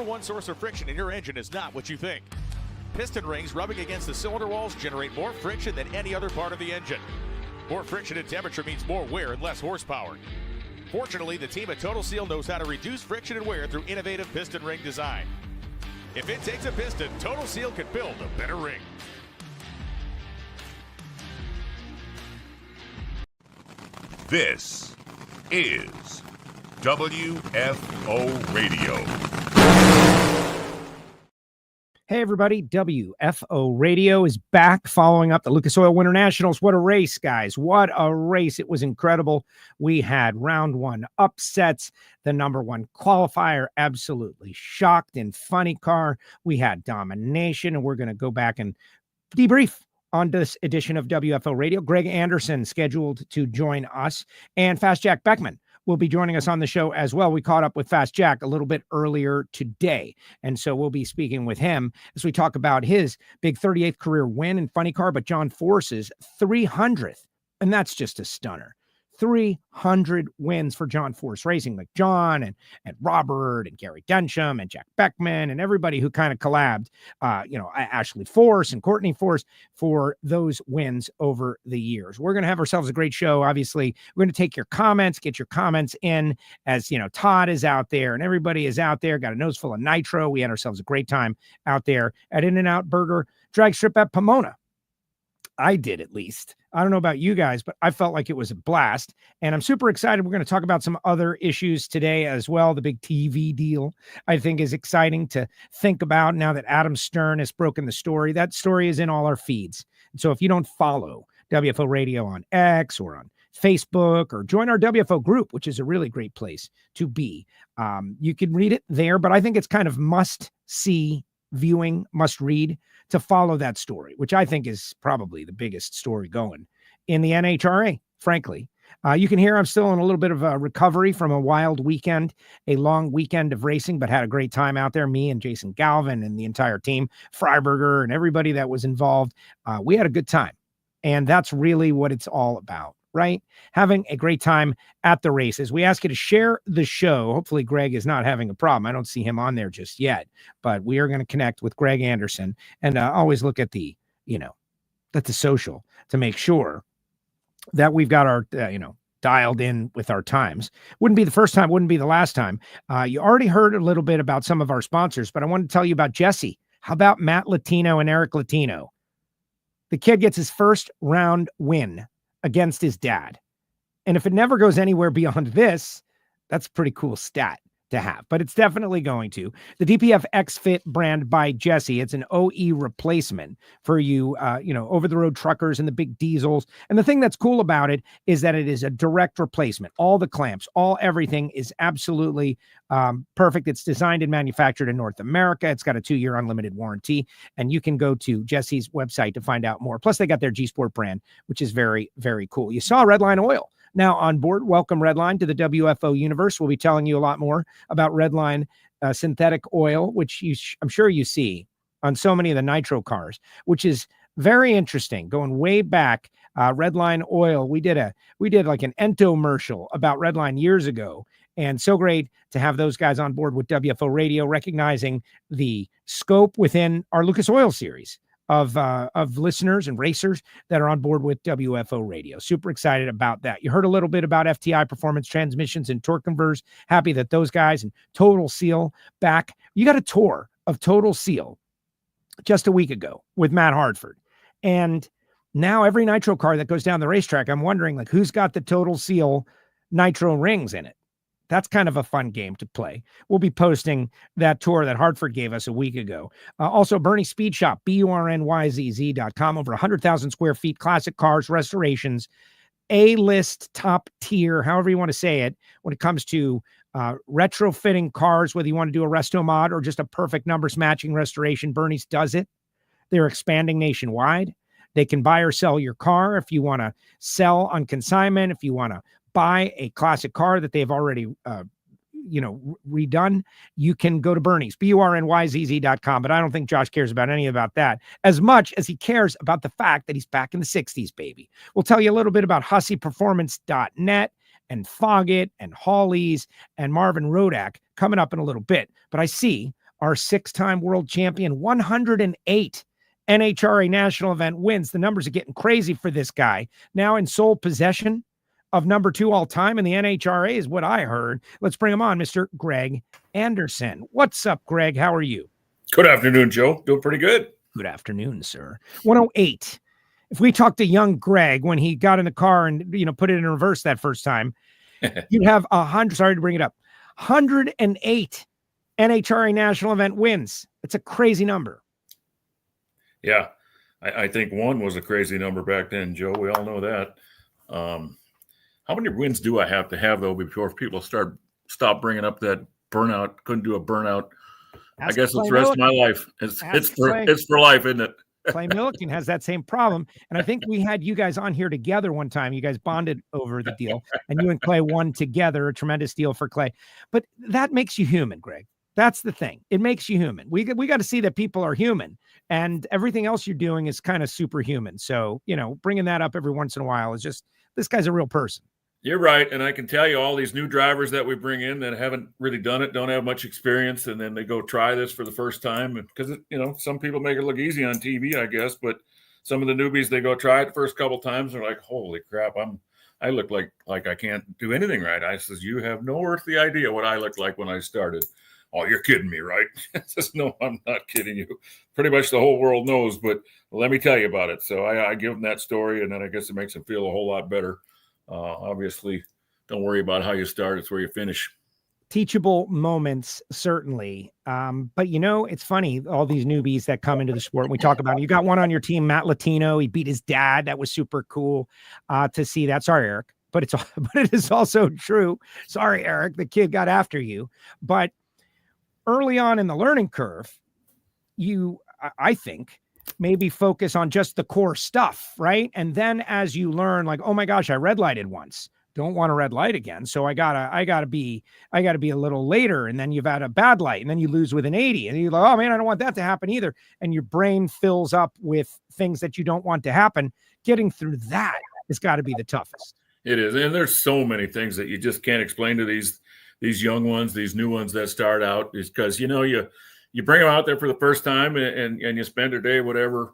number one source of friction in your engine is not what you think. Piston rings rubbing against the cylinder walls generate more friction than any other part of the engine. More friction and temperature means more wear and less horsepower. Fortunately, the team at Total Seal knows how to reduce friction and wear through innovative piston ring design. If it takes a piston, Total Seal can build a better ring. This is WFO Radio. Hey everybody, WFO Radio is back following up the Lucas Oil Winternationals. What a race, guys. What a race. It was incredible. We had round one upsets. The number one qualifier absolutely shocked in Funny Car. We had domination, and we're going to go back and debrief on this edition of WFO Radio. Greg Anderson scheduled to join us, and Fast Jack Beckman will be joining us on the show as well. We caught up with Fast Jack a little bit earlier today, and so we'll be speaking with him as we talk about his big 38th career win in Funny Car, but John Force's 300th, and that's just a stunner. 300 wins for John Force Racing, like John and Robert and Gary Densham and Jack Beckman and everybody who kind of collabed, Ashley Force and Courtney Force for those wins over the years. We're going to have ourselves a great show. Obviously, we're going to take your comments, get your comments in as, Todd is out there and everybody is out there, got a nose full of nitro. We had ourselves a great time out there at In-N-Out Burger Drag Strip at Pomona. I did, at least. I don't know about you guys, but I felt like it was a blast, and I'm super excited. We're going to talk about some other issues today as well. The big TV deal, I think, is exciting to think about now that Adam Stern has broken the story. That story is in all our feeds. And so if you don't follow WFO Radio on X or on Facebook, or join our WFO group, which is a really great place to be, you can read it there, but I think it's kind of must-see viewing, must read to follow that story, which I think is probably the biggest story going in the NHRA, frankly. You can hear I'm still in a little bit of a recovery from a wild weekend, a long weekend of racing, but had a great time out there. Me and Jason Galvin and the entire team, Freiberger and everybody that was involved. We had a good time. And that's really what it's all about, right? Having a great time at the races. We ask you to share the show. Hopefully Greg is not having a problem. I don't see him on there just yet, but we are going to connect with Greg Anderson and always look at the, at the social to make sure that we've got our, dialed in with our times. Wouldn't be the first time, wouldn't be the last time. You already heard a little bit about some of our sponsors, but I want to tell you about Jesse. How about Matt Latino and Eric Latino? The kid gets his first round win against his dad. And if it never goes anywhere beyond this, that's a pretty cool stat to have, but it's definitely going to. The DPF X-Fit brand by Jesse. It's an OE replacement for you, over-the-road truckers and the big diesels. And the thing that's cool about it is that it is a direct replacement. All the clamps, everything is absolutely perfect. It's designed and manufactured in North America. It's got a 2-year unlimited warranty, and you can go to Jesse's website to find out more. Plus, they got their G-Sport brand, which is very, very cool. You saw Redline Oil now on board. Welcome, Redline, to the WFO universe. We'll be telling you a lot more about Redline synthetic oil, which I'm sure you see on so many of the nitro cars, which is very interesting. Going way back, Redline Oil, we did like an entomercial about Redline years ago, and so great to have those guys on board with WFO Radio, recognizing the scope within our Lucas Oil series of listeners and racers that are on board with WFO Radio. Super excited about that. You heard a little bit about FTI Performance Transmissions and Torque Converters. Happy that those guys and Total Seal back. You got a tour of Total Seal just a week ago with Matt Hartford. And now every nitro car that goes down the racetrack, I'm wondering, like, who's got the Total Seal nitro rings in it? That's kind of a fun game to play. We'll be posting that tour that Hartford gave us a week ago. Also, Bernie Speed Shop, BURNYZZ.com, over 100,000 square feet, classic cars, restorations, A-list, top tier, however you want to say it, when it comes to retrofitting cars, whether you want to do a resto mod or just a perfect numbers matching restoration. Bernie's does it. They're expanding nationwide. They can buy or sell your car if you want to sell on consignment, if you want to buy a classic car that they've already, redone, you can go to Bernie's, BURNYZZ.com. But I don't think Josh cares about any about that as much as he cares about the fact that he's back in the 60s, baby. We'll tell you a little bit about HusseyPerformance.net and Foggett and Hawley's and Marvin Rodak coming up in a little bit. But I see our 6-time world champion, 108 NHRA national event wins. The numbers are getting crazy for this guy. Now in sole possession of number 2 all time in the NHRA is what I heard. Let's bring him on, Mr. Greg Anderson. What's up, Greg? How are you? Good afternoon, Joe. Doing pretty good. Good afternoon, sir. 108. If we talked to young Greg when he got in the car and, put it in reverse that first time, you'd have 100, sorry to bring it up, 108 NHRA national event wins. It's a crazy number. Yeah. I think 1 was a crazy number back then, Joe. We all know that. How many wins do I have to have, though, before people stop bringing up that burnout? Couldn't do a burnout. I guess it's the rest of my life. It's for life, isn't it? Clay Millican has that same problem. And I think we had you guys on here together one time. You guys bonded over the deal, and you and Clay won together. A tremendous deal for Clay. But that makes you human, Greg. That's the thing. It makes you human. We got to see that people are human, and everything else you're doing is kind of superhuman. So, bringing that up every once in a while is just, this guy's a real person. You're right. And I can tell you, all these new drivers that we bring in that haven't really done it, don't have much experience, and then they go try this for the first time. Because, some people make it look easy on TV, I guess, but some of the newbies, they go try it the first couple times. They're like, holy crap, I look like I can't do anything right. I says, you have no earthly idea what I looked like when I started. Oh, you're kidding me, right? I says, no, I'm not kidding you. Pretty much the whole world knows, but let me tell you about it. So I give them that story, and then I guess it makes them feel a whole lot better. Obviously, don't worry about how you start. It's where you finish. Teachable moments, certainly. But, it's funny, all these newbies that come into the sport. We talk about it. You got one on your team, Matt Latino. He beat his dad. That was super cool to see that. Sorry, Eric. But it is also true. Sorry, Eric. The kid got after you. But early on in the learning curve, I think, maybe focus on just the core stuff, right? And then as you learn, like, oh my gosh, I red lighted once, don't want to red light again. So I gotta be a little later. And then you've had a bad light, and then you lose with an 80, and you're like, oh man, I don't want that to happen either. And your brain fills up with things that you don't want to happen. Getting through that has got to be the toughest. It is. And there's so many things that you just can't explain to these young ones, these new ones that start out, is because, you bring them out there for the first time and you spend their day, whatever,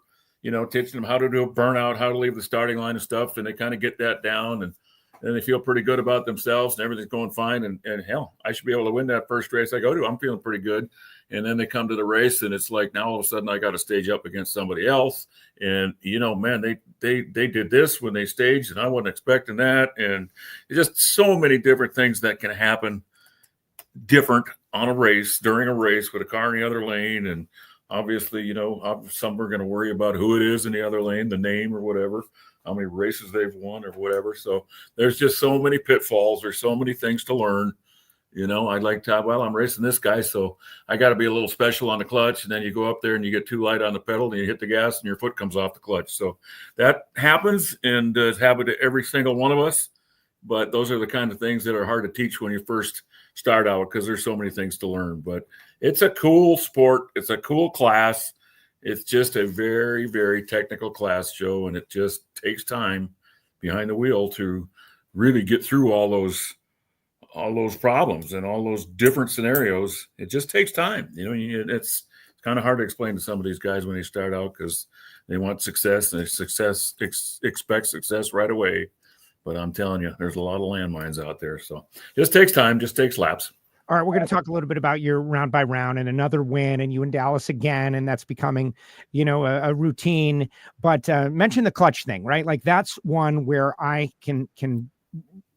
teaching them how to do a burnout, how to leave the starting line and stuff. And they kind of get that down, and then they feel pretty good about themselves, and everything's going fine. And hell, I should be able to win that first race I go to. I'm feeling pretty good. And then they come to the race, and it's like, now all of a sudden I got to stage up against somebody else. And, man, they did this when they staged, and I wasn't expecting that. And it's just so many different things that can happen different on a race, during a race, with a car in the other lane. And obviously, some are going to worry about who it is in the other lane, the name or whatever, how many races they've won or whatever. So there's just so many pitfalls. There's so many things to learn. I'd like to, I'm racing this guy, so I got to be a little special on the clutch. And then you go up there and you get too light on the pedal, and you hit the gas and your foot comes off the clutch. So that happens, and it's happened to every single one of us. But those are the kind of things that are hard to teach when you first start out, because there's so many things to learn. But it's a cool sport. It's a cool class. It's just a very, very technical class, Joe, and it just takes time behind the wheel to really get through all those problems and all those different scenarios. It just takes time. It's kind of hard to explain to some of these guys when they start out, because they want success, and expect success right away. But I'm telling you, there's a lot of landmines out there. So just takes time, just takes laps. All right, we're going to talk a little bit about your round by round and another win, and you in Dallas again, and that's becoming, a routine. But mention the clutch thing, right? Like, that's one where I can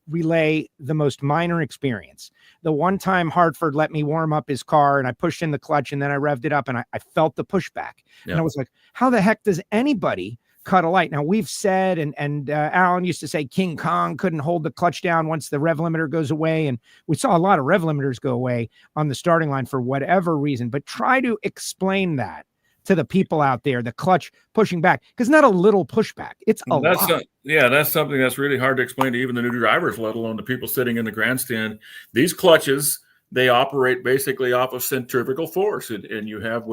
relay the most minor experience. The one time Hartford let me warm up his car, and I pushed in the clutch, and then I revved it up, and I felt the pushback. Yeah. And I was like, how the heck does anybody cut a light? Now, we've said, and Alan used to say King Kong couldn't hold the clutch down once the rev limiter goes away. And we saw a lot of rev limiters go away on the starting line for whatever reason. But try to explain that to the people out there, the clutch pushing back, because not a little pushback. It's a lot. That's something that's really hard to explain to even the new drivers, let alone the people sitting in the grandstand. These clutches, they operate basically off of centrifugal force. And you have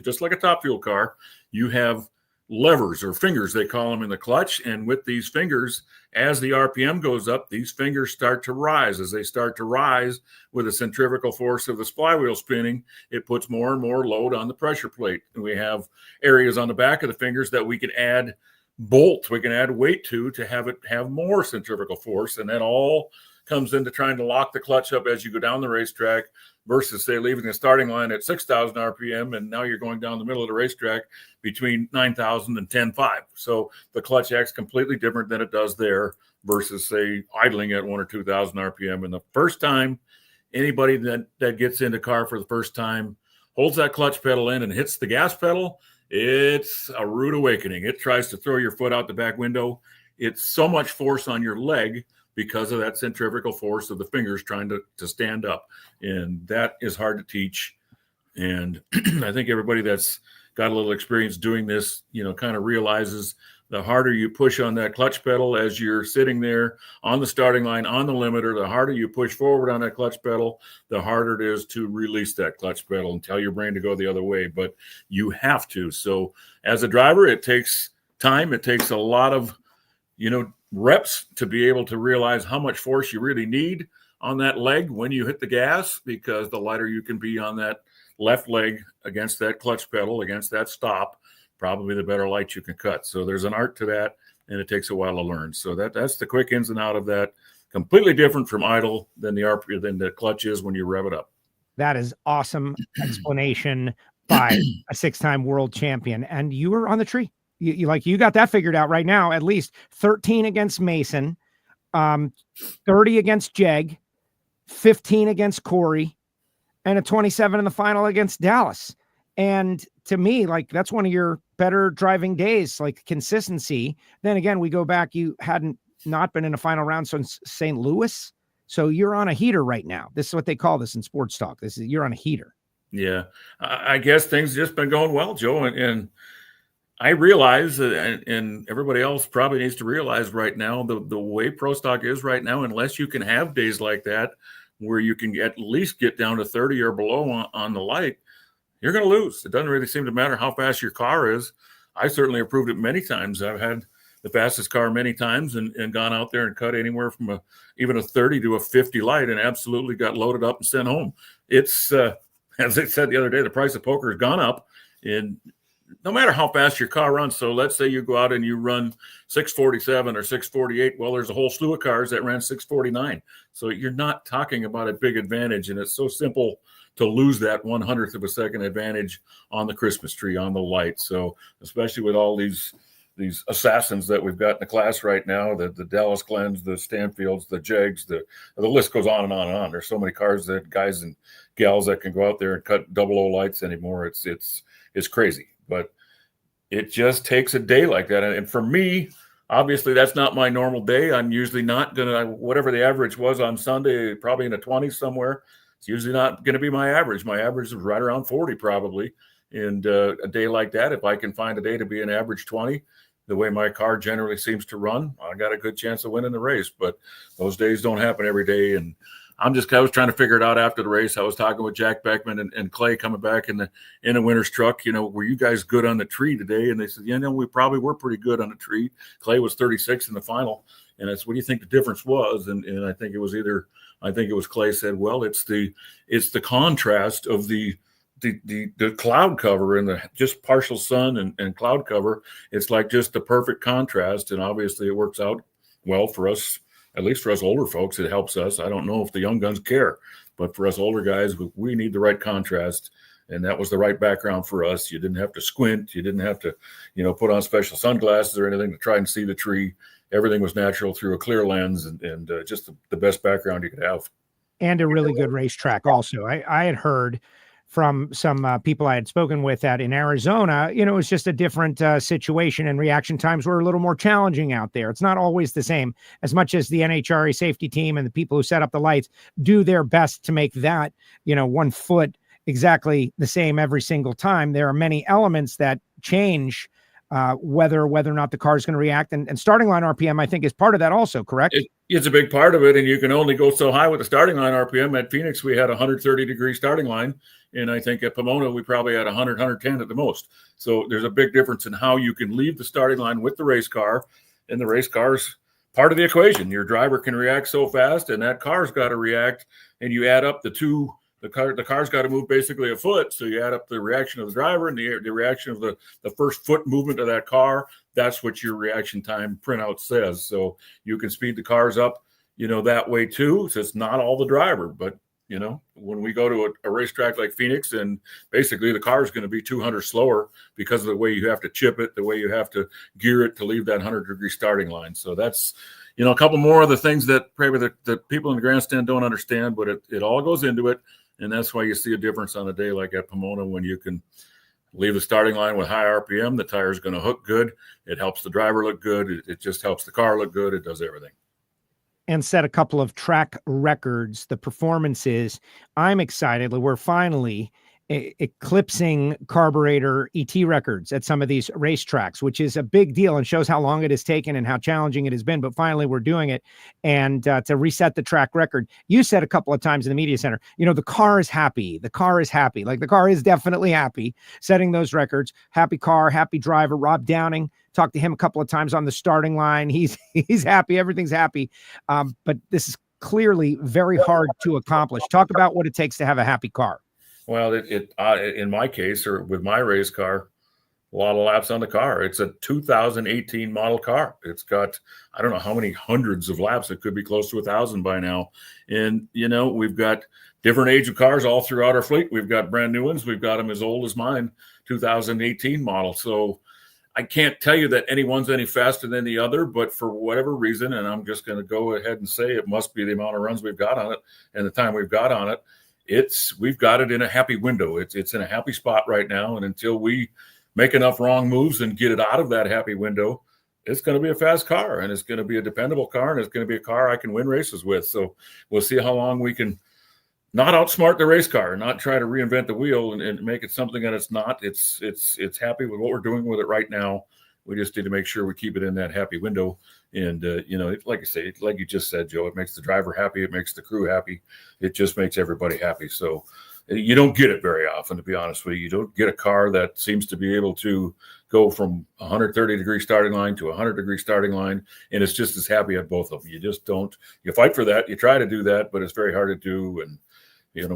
just like a Top Fuel car, you have levers or fingers, they call them, in the clutch. And with these fingers, as the RPM goes up, these fingers start to rise. As they start to rise with the centrifugal force of the flywheel spinning, it puts more and more load on the pressure plate. And we have areas on the back of the fingers that we can add bolt, we can add weight to have it have more centrifugal force. And that all comes into trying to lock the clutch up as you go down the racetrack, versus, say, leaving the starting line at 6,000 RPM, and now you're going down the middle of the racetrack between 9,000 and 10.5. So the clutch acts completely different than it does there versus, say, idling at 1,000 or 2,000 RPM. And the first time anybody that gets into car for the first time holds that clutch pedal in and hits the gas pedal, it's a rude awakening. It tries to throw your foot out the back window. It's so much force on your leg because of that centrifugal force of the fingers trying to stand up. And that is hard to teach. And I think everybody that's got a little experience doing this, kind of realizes the harder you push on that clutch pedal as you're sitting there on the starting line, on the limiter, the harder you push forward on that clutch pedal, the harder it is to release that clutch pedal and tell your brain to go the other way. But you have to. So as a driver, it takes time. It takes a lot of, reps to be able to realize how much force you really need on that leg when you hit the gas, because the lighter you can be on that left leg against that clutch pedal, against that stop, probably the better light you can cut. So there's an art to that, and it takes a while to learn. So that's the quick ins and out of that. Completely different from idle than the clutch is when you rev it up. That is awesome explanation by a 6-time world champion. And you were on the tree. You got that figured out right now. At least 13 against Mason, 30 against Jeg, 15 against Corey, and a 27 in the final against Dallas. And to me, that's one of your better driving days, consistency. Then again, we go back, you hadn't not been in a final round since St. Louis. So you're on a heater right now. This is what they call this in sports talk. You're on a heater. Yeah. I guess things just been going well, Joe. And I realize, and everybody else probably needs to realize right now, the way Pro Stock is right now, unless you can have days like that where you can at least get down to 30 or below on the light, you're going to lose. It doesn't really seem to matter how fast your car is. I certainly have proved it many times. I've had the fastest car many times and gone out there and cut anywhere from even a 30 to a 50 light and absolutely got loaded up and sent home. It's, as I said the other day, the price of poker has gone up, and no matter how fast your car runs. So let's say you go out and you run 647 or 648. Well, there's a whole slew of cars that ran 649. So you're not talking about a big advantage. And it's so simple to lose that 1/100th of a second advantage on the Christmas tree, on the light. So especially with all these assassins that we've got in the class right now, the Dallas Glens, the Stanfields, the Jegs, the list goes on and on and on. There's so many cars that guys and gals that can go out there and cut 00 lights anymore. It's crazy. But it just takes a day like that. And for me, obviously, that's not my normal day. I'm usually not going to, whatever the average was on Sunday, probably in the 20s somewhere. It's usually not going to be my average. My average is right around 40 probably. And a day like that, if I can find a day to be an average 20, the way my car generally seems to run, I got a good chance of winning the race. But those days don't happen every day. And I was trying to figure it out after the race. I was talking with Jack Beckman and Clay coming back in a winner's truck. Were you guys good on the tree today? And they said, we probably were pretty good on the tree. Clay was 36 in the final. And I said, what do you think the difference was? And I think it was Clay said, well, it's the contrast of the cloud cover and the just partial sun and cloud cover. It's like just the perfect contrast. And obviously it works out well for us. At least for us older folks, it helps us. I don't know if the young guns care, but for us older guys, we need the right contrast, and that was the right background for us. You didn't have to squint. You didn't have to, put on special sunglasses or anything to try and see the tree. Everything was natural through a clear lens and just the best background you could have. And a really good racetrack also. I had heard from some people I had spoken with in Arizona, it was just a different situation, and reaction times were a little more challenging out there. It's not always the same. As much as the NHRA safety team and the people who set up the lights do their best to make that, 1 foot exactly the same every single time, there are many elements that change whether or not the car is going to react. And starting line RPM, I think, is part of that also, correct? It's a big part of it, and you can only go so high with the starting line RPM. At Phoenix, we had 130-degree starting line, and I think at Pomona, we probably had 100, 110 at the most. So there's a big difference in how you can leave the starting line with the race car, and the race car's part of the equation. Your driver can react so fast, and that car's got to react, and you add up the two. The car's got to move basically a foot, so you add up the reaction of the driver and the reaction of the first foot movement of that car. That's what your reaction time printout says. So you can speed the cars up, that way too. So it's not all the driver, but when we go to a racetrack like Phoenix, and basically the car is going to be 200 slower because of the way you have to chip it, the way you have to gear it to leave that 100-degree starting line. So that's, a couple more of the things that probably the people in the grandstand don't understand, but it all goes into it. And that's why you see a difference on a day like at Pomona when you can leave the starting line with high RPM. The tire is going to hook good. It helps the driver look good. It just helps the car look good. It does everything. And set a couple of track records. The performances, I'm excited. We're finally eclipsing carburetor ET records at some of these racetracks, which is a big deal and shows how long it has taken and how challenging it has been. But finally, we're doing it. And to reset the track record, you said a couple of times in the media center, the car is happy. The car is happy. Like, the car is definitely happy setting those records. Happy car, happy driver. Rob Downing, talked to him a couple of times on the starting line. He's happy. Everything's happy. But this is clearly very hard to accomplish. Talk about what it takes to have a happy car. Well, in my case, or with my race car, a lot of laps on the car. It's a 2018 model car. It's got, I don't know how many hundreds of laps. It could be close to 1,000 by now. And, we've got different age of cars all throughout our fleet. We've got brand new ones. We've got them as old as mine, 2018 model. So I can't tell you that any one's any faster than the other, but for whatever reason, and I'm just going to go ahead and say it must be the amount of runs we've got on it and the time we've got on it. We've got it in a happy window. It's in a happy spot right now. And until we make enough wrong moves and get it out of that happy window, it's going to be a fast car, and it's going to be a dependable car, and it's going to be a car I can win races with. So we'll see how long we can not outsmart the race car, not try to reinvent the wheel and make it something that it's not. It's happy with what we're doing with it right now. We just need to make sure we keep it in that happy window. And, like I say, like you just said, Joe, it makes the driver happy. It makes the crew happy. It just makes everybody happy. So you don't get it very often, to be honest with you. You don't get a car that seems to be able to go from 130-degree starting line to 100-degree starting line, and it's just as happy at both of them. You just don't. You fight for that. You try to do that, but it's very hard to do. And,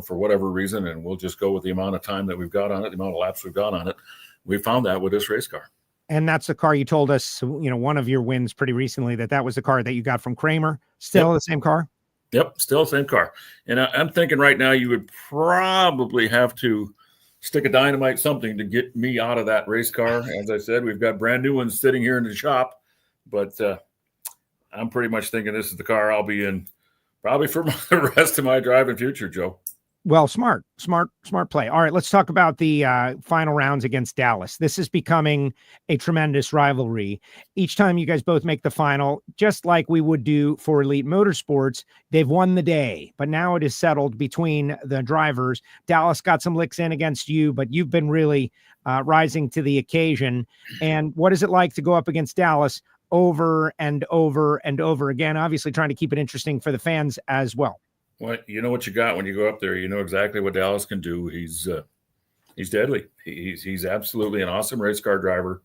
for whatever reason, and we'll just go with the amount of time that we've got on it, the amount of laps we've got on it. We found that with this race car. And that's the car you told us, one of your wins pretty recently, that was the car that you got from Kramer. Still the same car? Yep, still the same car. And I'm thinking right now you would probably have to stick a dynamite something to get me out of that race car. As I said, we've got brand new ones sitting here in the shop. But I'm pretty much thinking this is the car I'll be in probably for the rest of my driving future, Joe. Well, smart play. All right, let's talk about the final rounds against Dallas. This is becoming a tremendous rivalry. Each time you guys both make the final, just like we would do for Elite Motorsports, they've won the day, but now it is settled between the drivers. Dallas got some licks in against you, but you've been really rising to the occasion. And what is it like to go up against Dallas over and over and over again? Obviously trying to keep it interesting for the fans as well. Well, you know what you got when you go up there. You know exactly what Dallas can do. He's deadly. He's absolutely an awesome race car driver.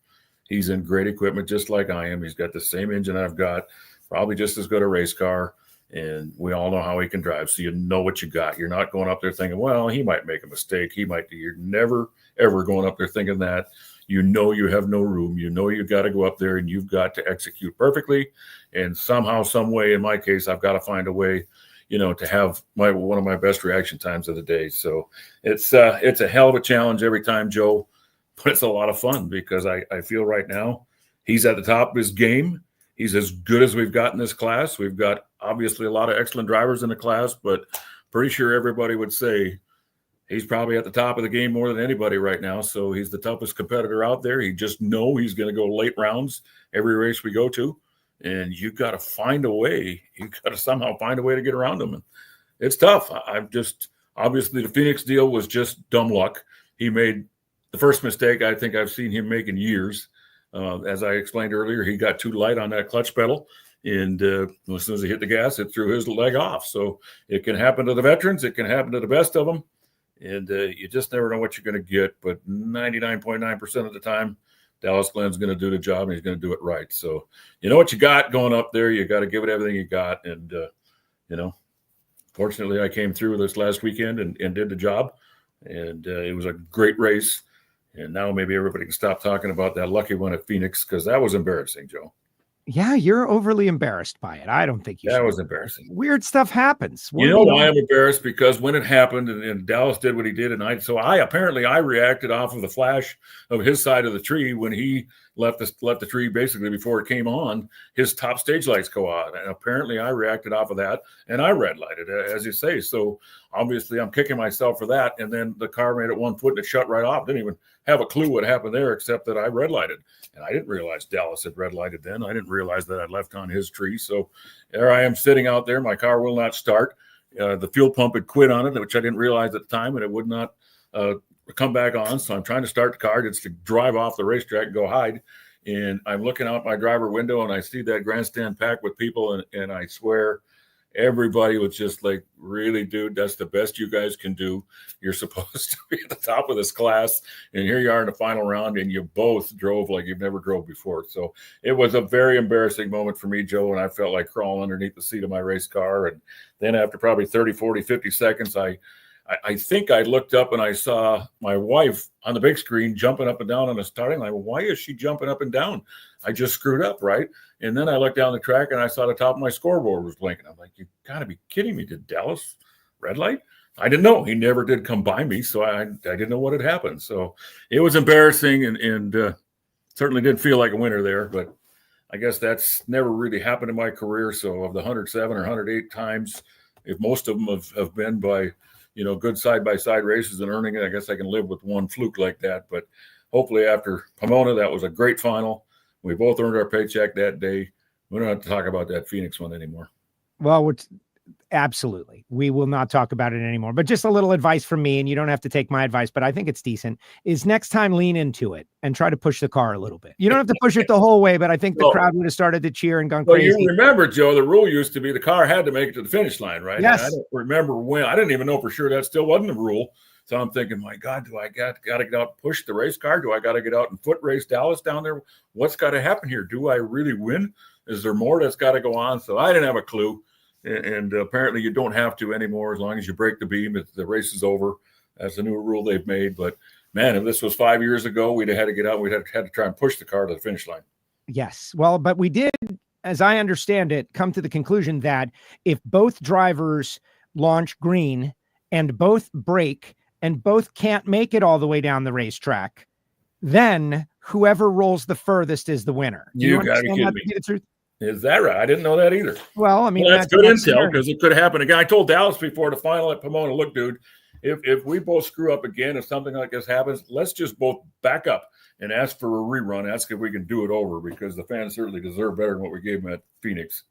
He's in great equipment, just like I am. He's got the same engine I've got, probably just as good a race car, and we all know how he can drive. So you know what you got. You're not going up there thinking, well, he might make a mistake. You're never, ever going up there thinking that. You know you have no room. You know you got to go up there and you've got to execute perfectly. And somehow, some way, in my case, I've got to find a way to have one of my best reaction times of the day. So it's a hell of a challenge every time, Joe, but it's a lot of fun because I feel right now he's at the top of his game. He's as good as we've got in this class. We've got obviously a lot of excellent drivers in the class, but pretty sure everybody would say he's probably at the top of the game more than anybody right now. So he's the toughest competitor out there. He just know he's going to go late rounds every race we go to. And you've got to find a way. You've got to somehow find a way to get around them. And it's tough. Obviously the Phoenix deal was just dumb luck. He made the first mistake I think I've seen him make in years. As I explained earlier, he got too light on that clutch pedal. And as soon as he hit the gas, it threw his leg off. So it can happen to the veterans. It can happen to the best of them. And you just never know what you're going to get. But 99.9% of the time, Dallas Glenn's going to do the job, and he's going to do it right. So you know what you got going up there. You got to give it everything you got. And, fortunately, I came through this last weekend and did the job. And it was a great race. And now maybe everybody can stop talking about that lucky one at Phoenix, because that was embarrassing, Joe. Yeah, you're overly embarrassed by it. I don't think you should. That was embarrassing. Weird stuff happens. You know why I'm embarrassed? Because when it happened and Dallas did what he did, and I reacted off of the flash of his side of the tree when he left the tree basically before it came on. His top stage lights go out, and apparently I reacted off of that, and I red lighted, as you say. So obviously I'm kicking myself for that. And then the car made it 1 foot and it shut right off. Didn't even have a clue what happened there, except that I red lighted. And I didn't realize Dallas had red lighted then. I didn't realize that I'd left on his tree. So there I am sitting out there. My car will not start. The fuel pump had quit on it, which I didn't realize at the time, and it would not come back on. So I'm trying to start the car just to drive off the racetrack and go hide. And I'm looking out my driver window, and I see that grandstand packed with people. And I swear everybody was just like, really, dude, that's the best you guys can do. You're supposed to be at the top of this class, and here you are in the final round, and you both drove like you've never drove before. So it was a very embarrassing moment for me, Joe, and I felt like crawling underneath the seat of my race car. And then after probably 30, 40, 50 seconds, I think I looked up and I saw my wife on the big screen jumping up and down on the starting line. Why is she jumping up and down? I just screwed up, right? And then I looked down the track and I saw the top of my scoreboard was blinking. I'm like, you got to be kidding me. Did Dallas red light? I didn't know. He never did come by me, so I didn't know what had happened. So it was embarrassing and certainly didn't feel like a winner there. But I guess that's never really happened in my career. So of the 107 or 108 times, if most of them have been by – good side-by-side races and earning it, I guess I can live with one fluke like that. But hopefully after Pomona, that was a great final. We both earned our paycheck that day. We don't have to talk about that Phoenix one anymore. Well, absolutely. We will not talk about it anymore. But just a little advice from me, and you don't have to take my advice, but I think it's decent, is next time lean into it and try to push the car a little bit. You don't have to push it the whole way, but I think the crowd would have started to cheer and gone crazy. You remember, Joe, the rule used to be the car had to make it to the finish line, right? Yes. And I don't remember when. I didn't even know for sure that still wasn't the rule. So I'm thinking, my God, do I got to get out and push the race car? Do I got to get out and foot race Dallas down there? What's got to happen here? Do I really win? Is there more that's got to go on? So I didn't have a clue. And apparently you don't have to anymore as long as you break the beam. The race is over. That's a new rule they've made. But, man, if this was 5 years ago, we'd have had to get out. We'd have had to try and push the car to the finish line. Yes. Well, but we did, as I understand it, come to the conclusion that if both drivers launch green and both brake and both can't make it all the way down the racetrack, then whoever rolls the furthest is the winner. You got to be kidding me. Is that right? I didn't know that either. Well, I mean, that's good intel because it could happen again. I told Dallas before the final at Pomona, look, dude, if we both screw up again, if something like this happens, let's just both back up and ask for a rerun. Ask if we can do it over because the fans certainly deserve better than what we gave them at Phoenix.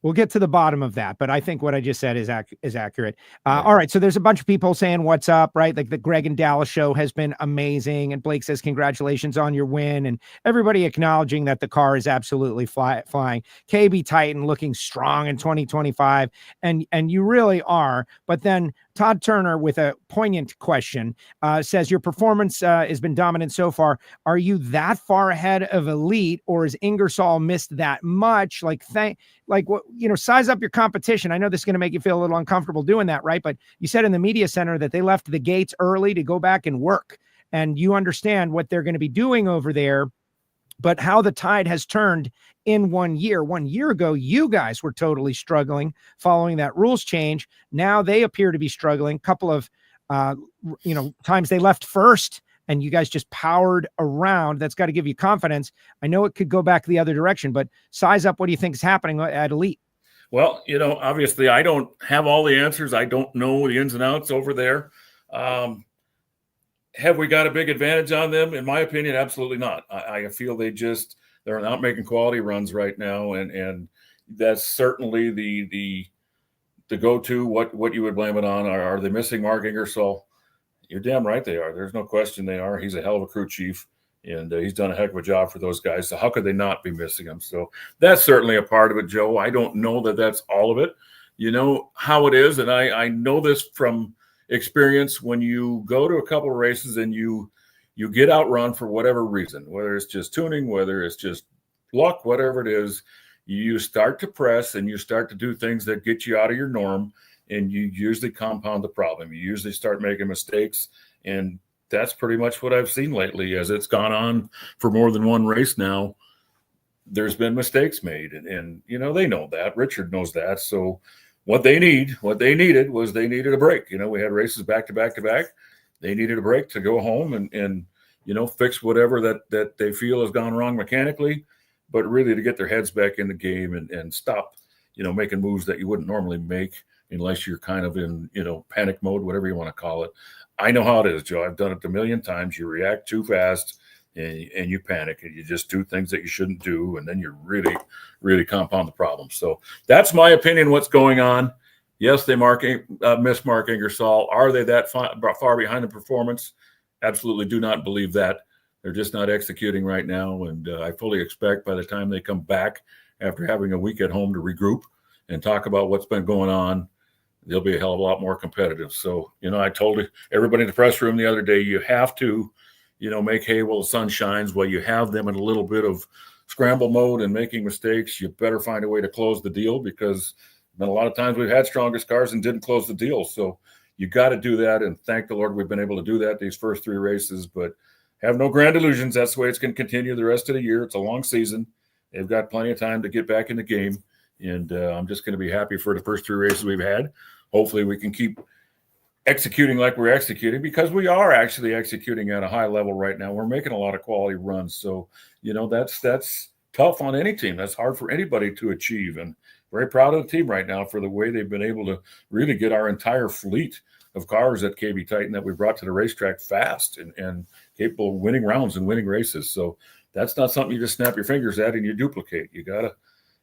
We'll get to the bottom of that, but I think what I just said is accurate. All right, so there's a bunch of people saying what's up, right? Like the Greg and Dallas show has been amazing, and Blake says congratulations on your win, and everybody acknowledging that the car is absolutely flying. KB Titan looking strong in 2025, and you really are. But then Todd Turner with a poignant question says your performance has been dominant so far. Are you that far ahead of elite, or is Ingersoll missed that much? Size up your competition. I know this is going to make you feel a little uncomfortable doing that, right? But you said in the media center that they left the gates early to go back and work, and you understand what they're going to be doing over there. But how the tide has turned in 1 year. 1 year ago, you guys were totally struggling following that rules change. Now they appear to be struggling. Couple of, times they left first and you guys just powered around. That's got to give you confidence. I know it could go back the other direction, but size up what do you think is happening at Elite? Well, obviously I don't have all the answers. I don't know the ins and outs over there. Have we got a big advantage on them? In my opinion, absolutely not. I feel they're not making quality runs right now. And that's certainly the go-to, what you would blame it on. Are they missing Mark Ingersoll? You're damn right they are. There's no question they are. He's a hell of a crew chief. And he's done a heck of a job for those guys. So how could they not be missing him? So that's certainly a part of it, Joe. I don't know that that's all of it. You know how it is, and I know this from experience. When you go to a couple of races and you get outrun for whatever reason, whether it's just tuning, whether it's just luck, whatever it is, you start to press and you start to do things that get you out of your norm, and you usually compound the problem. You usually start making mistakes, and that's pretty much what I've seen lately as it's gone on for more than one race now. There's been mistakes made, and you know, they know that. Richard knows that. So what they needed was they needed a break. You know, we had races back to back to back. They needed a break to go home and you know, fix whatever that they feel has gone wrong mechanically, but really to get their heads back in the game and stop, you know, making moves that you wouldn't normally make unless you're kind of in, you know, panic mode, whatever you want to call it. I know how it is, Joe. I've done it a million times. You react too fast and you panic and you just do things that you shouldn't do. And then you really, really compound the problem. So that's my opinion. What's going on. Yes, they miss Mark Ingersoll. Are they that far behind in performance? Absolutely do not believe that. They're just not executing right now. And I fully expect by the time they come back after having a week at home to regroup and talk about what's been going on, they'll be a hell of a lot more competitive. So, you know, I told everybody in the press room the other day, you have to, you know, make hay while the sun shines. While you have them in a little bit of scramble mode and making mistakes, you better find a way to close the deal, because been a lot of times we've had strongest cars and didn't close the deal. So you got to do that. And thank the Lord we've been able to do that these first three races, but have no grand illusions. That's the way it's going to continue the rest of the year. It's a long season. They've got plenty of time to get back in the game. And I'm just going to be happy for the first three races we've had. Hopefully we can keep executing like we're executing, because we are actually executing at a high level right now. We're making a lot of quality runs. So, you know, that's tough on any team. That's hard for anybody to achieve. And very proud of the team right now for the way they've been able to really get our entire fleet of cars at KB Titan that we brought to the racetrack fast and capable of winning rounds and winning races. So that's not something you just snap your fingers at and you duplicate.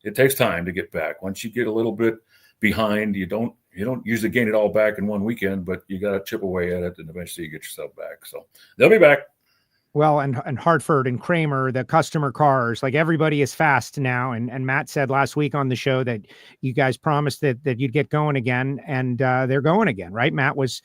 It takes time to get back. Once you get a little bit behind, you don't usually gain it all back in one weekend, but you got to chip away at it and eventually you get yourself back. So they'll be back. Well, and Hartford and Kramer, the customer cars, like everybody is fast now. And Matt said last week on the show that you guys promised that you'd get going again, and they're going again, right? Matt was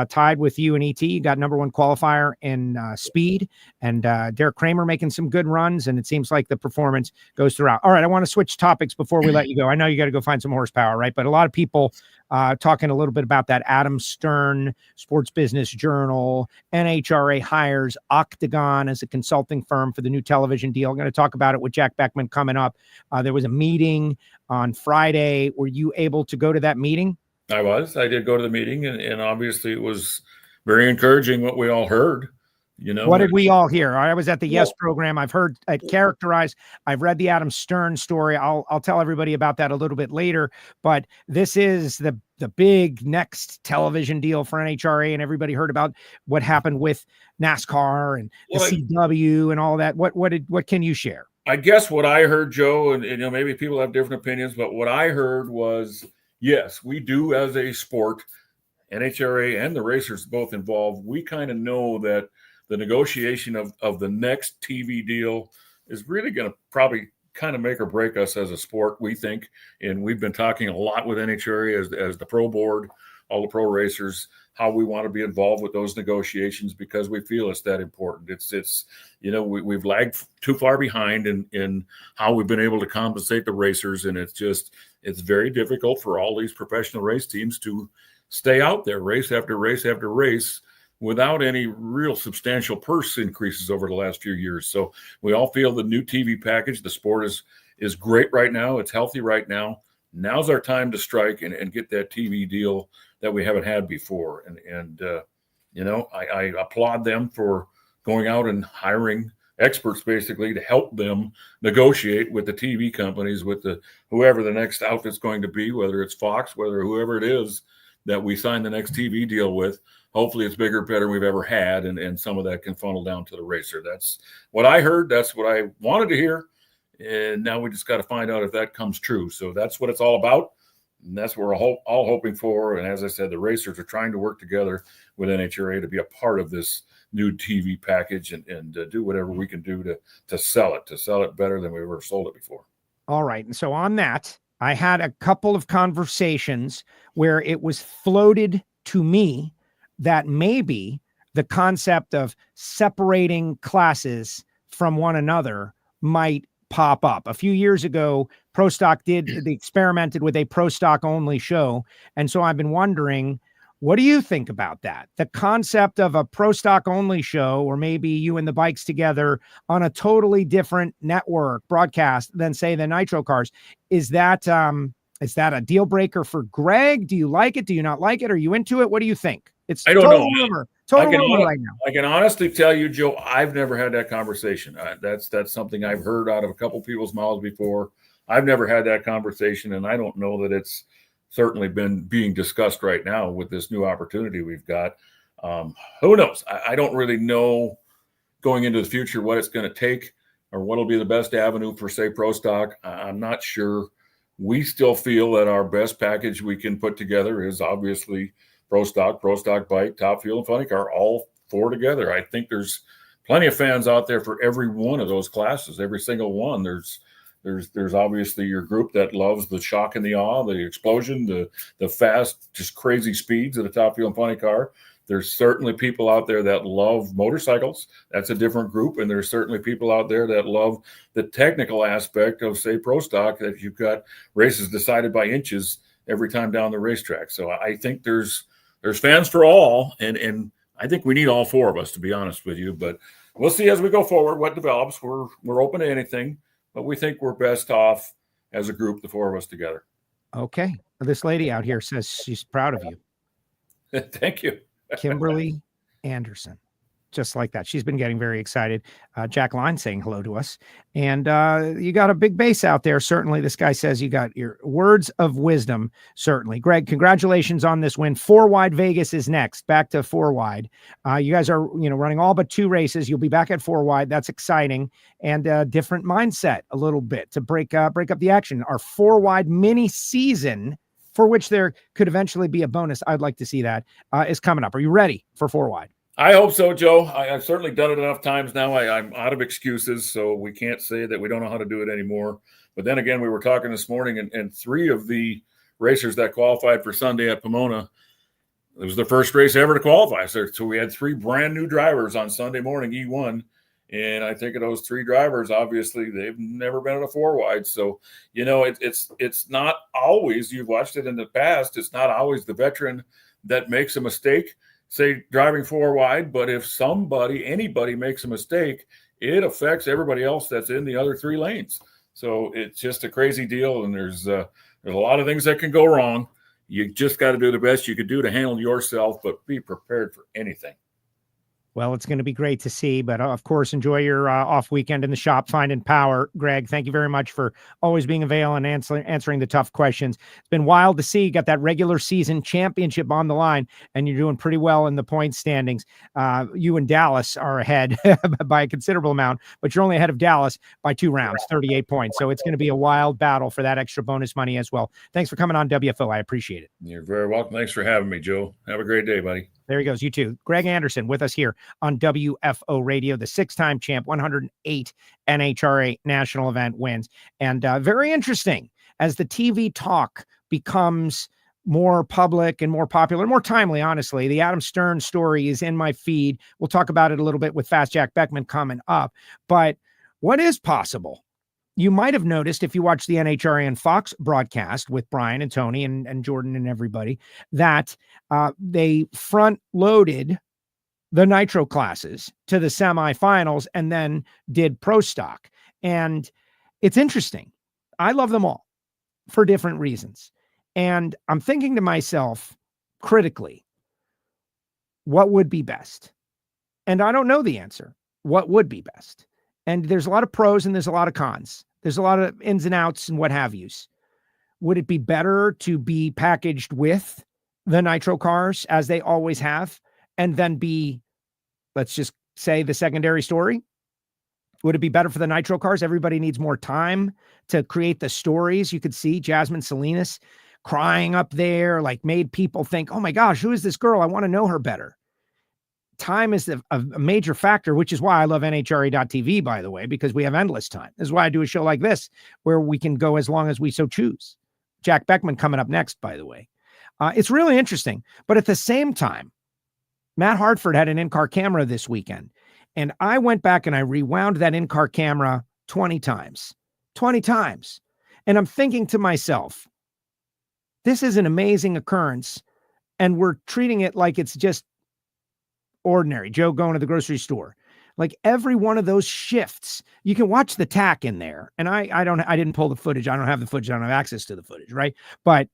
tied with you and ET. You got number one qualifier in speed, and Derek Kramer making some good runs, and it seems like the performance goes throughout. All right, I want to switch topics before we let you go. I know you got to go find some horsepower, right? But a lot of people talking a little bit about that Adam Stern Sports Business Journal, NHRA hires Octagon as a consulting firm for the new television deal. I'm going to talk about it with Jack Beckman coming up. There was a meeting on Friday. Were you able to go to that meeting? I did go to the meeting, and obviously it was very encouraging what we all heard. You know, what did we all hear? I was at the Yes program. I've heard it characterized. I've read the Adam Stern story. I'll tell everybody about that a little bit later. But this is the big next television deal for NHRA, and everybody heard about what happened with NASCAR and the CW and all that. What can you share? I guess what I heard, Joe, and you know, maybe people have different opinions, but what I heard was, yes, we do as a sport, NHRA and the racers both involved, we kind of know that the negotiation of the next TV deal is really going to probably kind of make or break us as a sport, we think. And we've been talking a lot with NHRA as the pro board, all the pro racers, how we want to be involved with those negotiations, because we feel it's that important. It's you know, we've lagged too far behind in how we've been able to compensate the racers. And it's very difficult for all these professional race teams to stay out there race after race after race without any real substantial purse increases over the last few years. So we all feel the new TV package, the sport is great right now. It's healthy right now. Now's our time to strike and get that TV deal that we haven't had before. And you know, I applaud them for going out and hiring experts basically to help them negotiate with the TV companies, with whoever the next outfit's going to be, whether it's Fox, whether whoever it is that we sign the next TV deal with. Hopefully it's bigger, better than we've ever had, and some of that can funnel down to the racer. That's what I heard. That's what I wanted to hear. And now we just got to find out if that comes true. So that's what it's all about. And that's what we're all hoping for. And as I said, the racers are trying to work together with NHRA to be a part of this new TV package and do whatever we can do to sell it better than we ever sold it before. All right. And so on that, I had a couple of conversations where it was floated to me that maybe the concept of separating classes from one another might pop up. A few years ago, Pro Stock they experimented with a Pro Stock only show. And so I've been wondering, what do you think about that? The concept of a Pro Stock only show, or maybe you and the bikes together on a totally different network broadcast than, say, the Nitro cars. Is that a deal breaker for Greg? Do you like it? Do you not like it? Are you into it? What do you think? It's I don't total know. rumor. Total rumor right now. I can honestly tell you, Joe, I've never had that conversation. That's something I've heard out of a couple people's mouths before. I've never had that conversation, and I don't know that it's certainly been being discussed right now with this new opportunity we've got. Who knows? I don't really know going into the future what it's going to take or what will be the best avenue for, say, Pro Stock. I'm not sure. We still feel that our best package we can put together is obviously Pro Stock Bike, Top Fuel, and Funny Car, all four together. I think there's plenty of fans out there for every one of those classes, every single one. There's obviously your group that loves the shock and the awe, the explosion, the fast, just crazy speeds of the Top Fuel and Funny Car. There's certainly people out there that love motorcycles. That's a different group. And there's certainly people out there that love the technical aspect of, say, Pro Stock, that you've got races decided by inches every time down the racetrack. So I think there's fans for all. And I think we need all four of us, to be honest with you. But we'll see as we go forward what develops. We're open to anything. But we think we're best off as a group, the four of us together. Okay. This lady out here says she's proud of you. Thank you. Kimberly Anderson. Just like that. She's been getting very excited. Jack Line saying hello to us. And you got a big base out there. Certainly, this guy says you got your words of wisdom. Certainly. Greg, congratulations on this win. 4-wide Vegas is next. Back to 4-wide. You guys are, running all but 2 races. You'll be back at 4-wide. That's exciting. And different mindset a little bit to break up the action. Our 4-wide mini season, for which there could eventually be a bonus. I'd like to see that, is coming up. Are you ready for 4-wide? I hope so, Joe. I've certainly done it enough times now. I'm out of excuses, so we can't say that we don't know how to do it anymore. But then again, we were talking this morning, and 3 of the racers that qualified for Sunday at Pomona, it was their first race ever to qualify. So we had 3 brand new drivers on Sunday morning, E1. And I think of those 3 drivers, obviously, they've never been in a 4-wide. So, it's not always, you've watched it in the past, it's not always the veteran that makes a mistake, say, driving 4-wide. But if anybody makes a mistake, it affects everybody else that's in the other 3 lanes. So it's just a crazy deal. And there's a lot of things that can go wrong. You just got to do the best you could do to handle yourself, but be prepared for anything. Well, it's going to be great to see, but of course, enjoy your off weekend in the shop, finding power. Greg, thank you very much for always being available and answering the tough questions. It's been wild to see. You got that regular season championship on the line, and you're doing pretty well in the point standings. You and Dallas are ahead by a considerable amount, but you're only ahead of Dallas by 2 rounds, 38 points. So it's going to be a wild battle for that extra bonus money as well. Thanks for coming on WFO. I appreciate it. You're very welcome. Thanks for having me, Joe. Have a great day, buddy. There he goes. You too. Greg Anderson with us here on WFO Radio, the 6-time champ, 108 NHRA national event wins. And very interesting as the TV talk becomes more public and more popular, more timely, honestly. The Adam Stern story is in my feed. We'll talk about it a little bit with Fast Jack Beckman coming up. But what is possible? You might have noticed if you watch the NHRA and Fox broadcast with Brian and Tony and Jordan and everybody that they front-loaded the Nitro classes to the semifinals and then did Pro Stock. And it's interesting. I love them all for different reasons. And I'm thinking to myself critically, what would be best? And I don't know the answer. What would be best? And there's a lot of pros and there's a lot of cons. There's a lot of ins and outs and what have yous. Would it be better to be packaged with the Nitro cars as they always have and then be, let's just say, the secondary story? Would it be better for the Nitro cars? Everybody needs more time to create the stories. You could see Jasmine Salinas crying up there, like made people think, oh my gosh, who is this girl? I want to know her better. Time is a major factor, which is why I love NHRA.TV, by the way, because we have endless time. This is why I do a show like this, where we can go as long as we so choose. Jack Beckman coming up next, by the way. It's really interesting. But at the same time, Matt Hartford had an in-car camera this weekend. And I went back and I rewound that in-car camera 20 times. 20 times. And I'm thinking to myself, this is an amazing occurrence. And we're treating it like it's just ordinary. Joe going to the grocery store. Like every one of those shifts, you can watch the tack in there. And I didn't pull the footage. I don't have the footage. I don't have access to the footage, right? But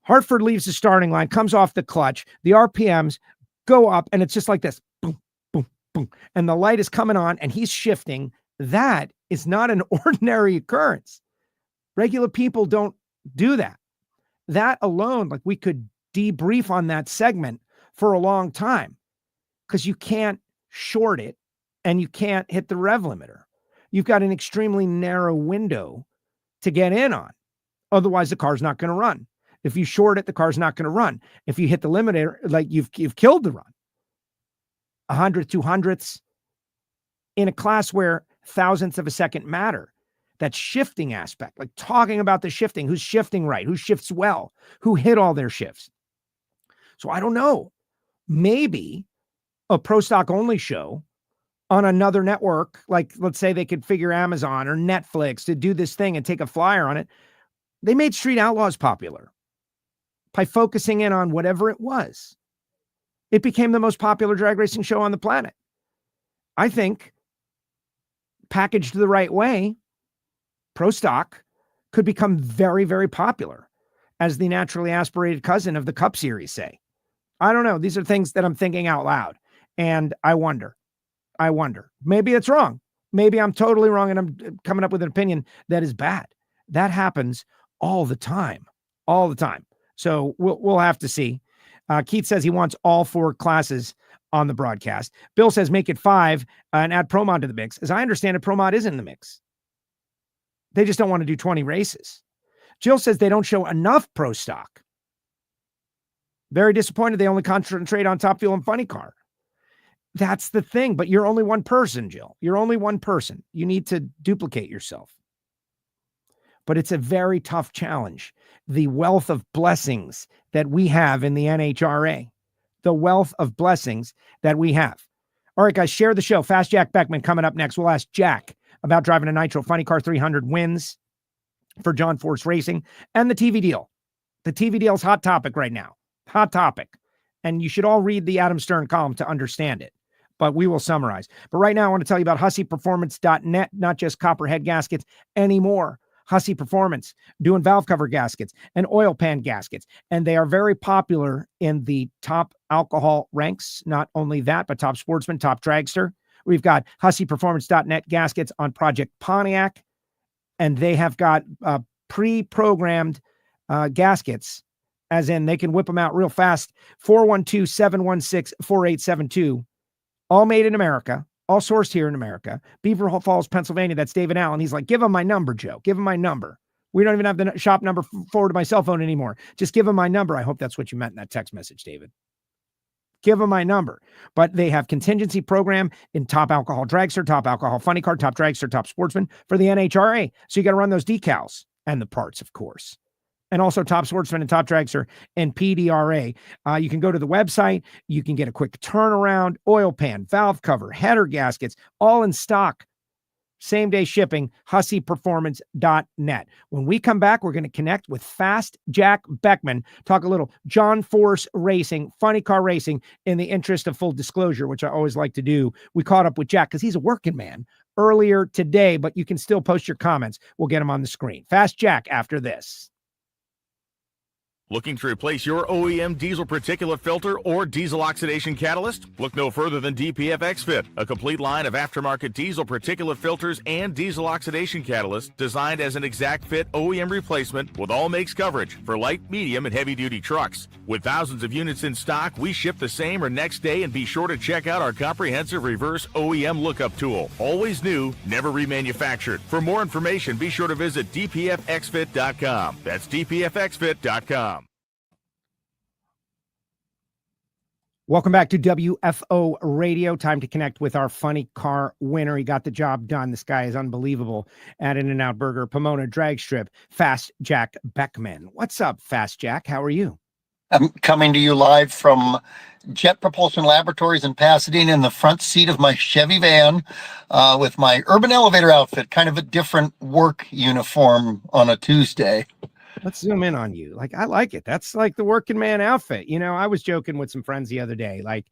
Hartford leaves the starting line, comes off the clutch. The RPMs go up, and it's just like this. Boom, boom, boom. And the light is coming on, and he's shifting. That is not an ordinary occurrence. Regular people don't do that. That alone, like we could debrief on that segment for a long time, because you can't short it and you can't hit the rev limiter. You've got an extremely narrow window to get in on. Otherwise, the car's not going to run. If you short it, the car's not going to run. If you hit the limiter, like you've killed the run. 100, 200ths in a class where thousandths of a second matter. That shifting aspect, like talking about the shifting, who's shifting right, who shifts well, who hit all their shifts. So I don't know. Maybe a Pro Stock only show on another network, like let's say they could figure Amazon or Netflix to do this thing and take a flyer on it. They made Street Outlaws popular by focusing in on whatever it was. It became the most popular drag racing show on the planet. I think packaged the right way, Pro Stock could become very, very popular as the naturally aspirated cousin of the Cup Series, say. I don't know. These are things that I'm thinking out loud. And I wonder. Maybe it's wrong. Maybe I'm totally wrong and I'm coming up with an opinion that is bad. That happens all the time. So we'll have to see. Keith says he wants all 4 classes on the broadcast. Bill says make it 5 and add ProMod to the mix. As I understand it, ProMod is in the mix. They just don't want to do 20 races. Jill says they don't show enough Pro Stock. Very disappointed they only concentrate on Top Fuel and Funny Car. That's the thing, but you're only one person, Jill. You're only one person. You need to duplicate yourself. But it's a very tough challenge. The wealth of blessings that we have in the NHRA. The wealth of blessings that we have. All right, guys, share the show. Fast Jack Beckman coming up next. We'll ask Jack about driving a Nitro Funny Car 300 wins for John Force Racing and the TV deal. The TV deal is hot topic right now. Hot topic. And you should all read the Adam Stern column to understand it. But we will summarize. But right now, I want to tell you about HusseyPerformance.net, not just copperhead gaskets anymore. Hussey Performance, doing valve cover gaskets and oil pan gaskets. And they are very popular in the top alcohol ranks. Not only that, but top sportsman, top dragster. We've got HusseyPerformance.net gaskets on Project Pontiac. And they have got pre-programmed gaskets, as in they can whip them out real fast. 412-716-4872. All made in America, all sourced here in America. Beaver Falls, Pennsylvania. That's David Allen. He's like, give him my number, Joe. Give him my number. We don't even have the shop number forward to my cell phone anymore. Just give him my number. I hope that's what you meant in that text message, David. Give him my number. But they have contingency program in top alcohol dragster, top alcohol funny car, top dragster, top sportsman for the NHRA. So you got to run those decals and the parts, of course. And also top sportsman and top dragster and PDRA. You can go to the website. You can get a quick turnaround, oil pan, valve cover, header gaskets, all in stock. Same day shipping, HusseyPerformance.net. When we come back, we're going to connect with Fast Jack Beckman, talk a little John Force Racing, funny car racing in the interest of full disclosure, which I always like to do. We caught up with Jack because he's a working man earlier today, but you can still post your comments. We'll get them on the screen. Fast Jack after this. Looking to replace your OEM diesel particulate filter or diesel oxidation catalyst? Look no further than DPF XFit, a complete line of aftermarket diesel particulate filters and diesel oxidation catalysts designed as an exact fit OEM replacement with all makes coverage for light, medium, and heavy-duty trucks. With thousands of units in stock, we ship the same or next day, and be sure to check out our comprehensive reverse OEM lookup tool. Always new, never remanufactured. For more information, be sure to visit dpfxfit.com. That's dpfxfit.com. Welcome back to WFO Radio. Time to connect with our funny car winner. He got the job done. This guy is unbelievable at In-N-Out Burger, Pomona Drag Strip, Fast Jack Beckman. What's up, Fast Jack? How are you? I'm coming to you live from Jet Propulsion Laboratories in Pasadena in the front seat of my Chevy van with my Urban Elevator outfit, kind of a different work uniform on a Tuesday. Let's zoom in on you. Like, I like it. That's like the working man outfit. You know, I was joking with some friends the other day, like,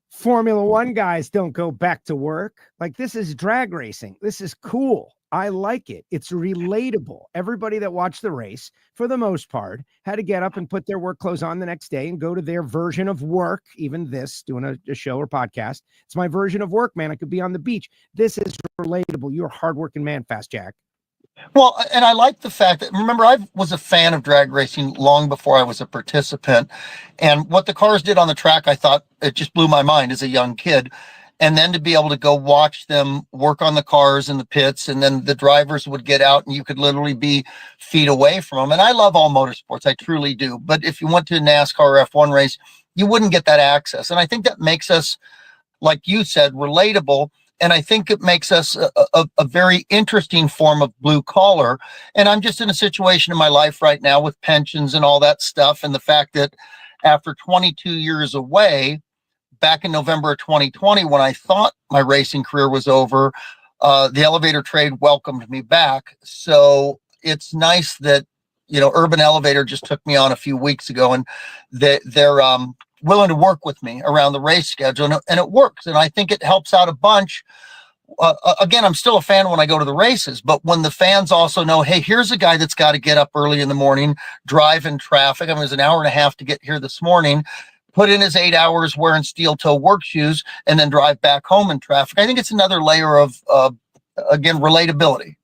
Formula One guys don't go back to work. Like, this is drag racing. This is cool. I like it. It's relatable. Everybody that watched the race, for the most part, had to get up and put their work clothes on the next day and go to their version of work. Even this, doing a show or podcast. It's my version of work, man. I could be on the beach. This is relatable. You're a hardworking man, Fast Jack. Well, and I like the fact that, remember, I was a fan of drag racing long before I was a participant. And what the cars did on the track, I thought it just blew my mind as a young kid. And then to be able to go watch them work on the cars in the pits, and then the drivers would get out and you could literally be feet away from them. And I love all motorsports. I truly do. But if you went to a NASCAR or F1 race, you wouldn't get that access. And I think that makes us, like you said, relatable. And I think it makes us a very interesting form of blue collar. And I'm just in a situation in my life right now with pensions and all that stuff. And the fact that after 22 years away, back in November of 2020, when I thought my racing career was over, the elevator trade welcomed me back. So it's nice that, you know, Urban Elevator just took me on a few weeks ago, and they're willing to work with me around the race schedule, and it works. And I think it helps out a bunch. Again, I'm still a fan when I go to the races, but when the fans also know, hey, here's a guy that's got to get up early in the morning, drive in traffic. I mean, it was an hour and a half to get here this morning, put in his 8 hours wearing steel toe work shoes, and then drive back home in traffic. I think it's another layer of, again, relatability.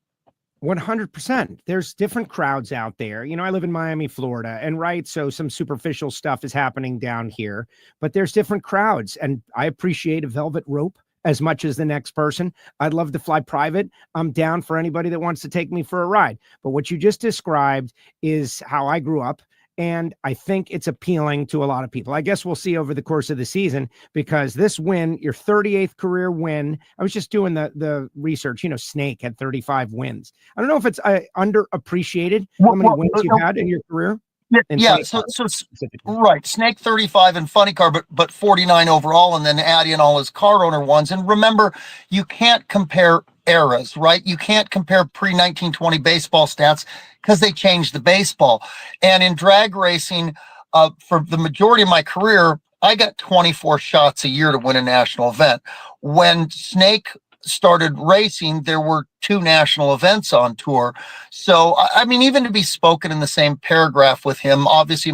100%. There's different crowds out there. You know, I live in Miami, Florida, and right, so some superficial stuff is happening down here, but there's different crowds, and I appreciate a velvet rope as much as the next person. I'd love to fly private. I'm down for anybody that wants to take me for a ride. But what you just described is how I grew up, and I think it's appealing to a lot of people. I guess we'll see over the course of the season, because this win, your 38th career win, I was just doing the research, you know, Snake had 35 wins. I don't know if it's underappreciated how many wins you had in your career. Yeah, so right, Snake 35 and Funny Car, but 49 overall, and then add in all his car owner ones. And remember, you can't compare eras, right? You can't compare pre-1920 baseball stats because they changed the baseball. And in drag racing, for the majority of my career, I got 24 shots a year to win a national event. When Snake started racing, there were 2 national events on tour. So, I mean, even to be spoken in the same paragraph with him, obviously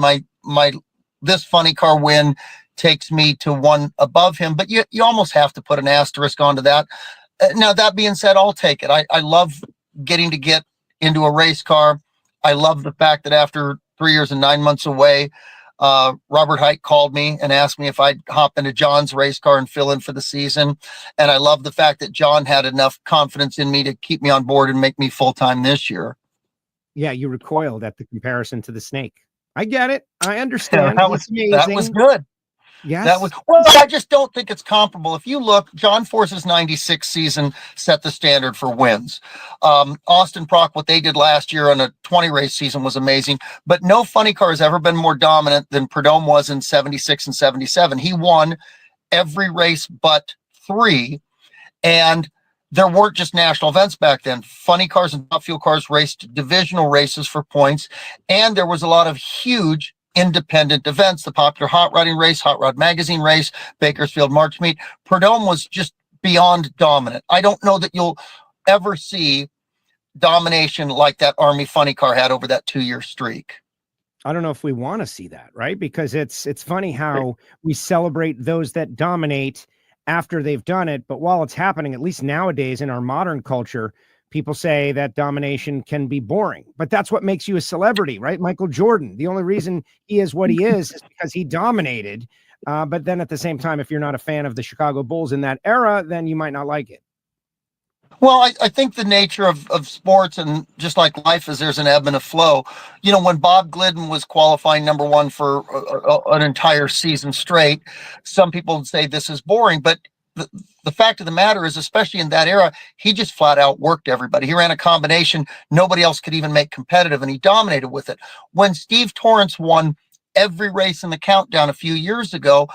this Funny Car win takes me to one above him, but you almost have to put an asterisk onto that. Now, that being said, I'll take it. I love getting to get into a race car. I love the fact that after 3 years and 9 months away, Robert Hite called me and asked me if I'd hop into John's race car and fill in for the season. And I love the fact that John had enough confidence in me to keep me on board and make me full-time this year. Yeah, you recoiled at the comparison to the Snake. I get it. I understand. That was good. Yes. Well, I just don't think it's comparable. If you look, John Force's 96 season set the standard for wins. Austin Prock, what they did last year on a 20 race season was amazing, but no Funny Car has ever been more dominant than Prudhomme was in 76 and 77. He won every race but 3. And there weren't just national events back then. Funny Cars and Top Fuel cars raced divisional races for points. And there was a lot of huge independent events, the popular hot rodding race, Hot Rod Magazine race, Bakersfield March Meet. Prudhomme was just beyond dominant. I don't know that you'll ever see domination like that Army Funny Car had over that 2-year streak. I don't know if we want to see that, right? Because it's funny how we celebrate those that dominate after they've done it, but while it's happening, at least nowadays in our modern culture, people say that domination can be boring. But that's what makes you a celebrity, right? Michael Jordan, the only reason he is what he is because he dominated. But then at the same time, if you're not a fan of the Chicago Bulls in that era, then you might not like it. Well, I think the nature of sports, and just like life is, there's an ebb and a flow. You know, when Bob Glidden was qualifying number one for an entire season straight, some people would say this is boring. But the fact of the matter is, especially in that era, he just flat out worked everybody. He ran a combination nobody else could even make competitive, and he dominated with it. When Steve Torrance won every race in the countdown a few years ago,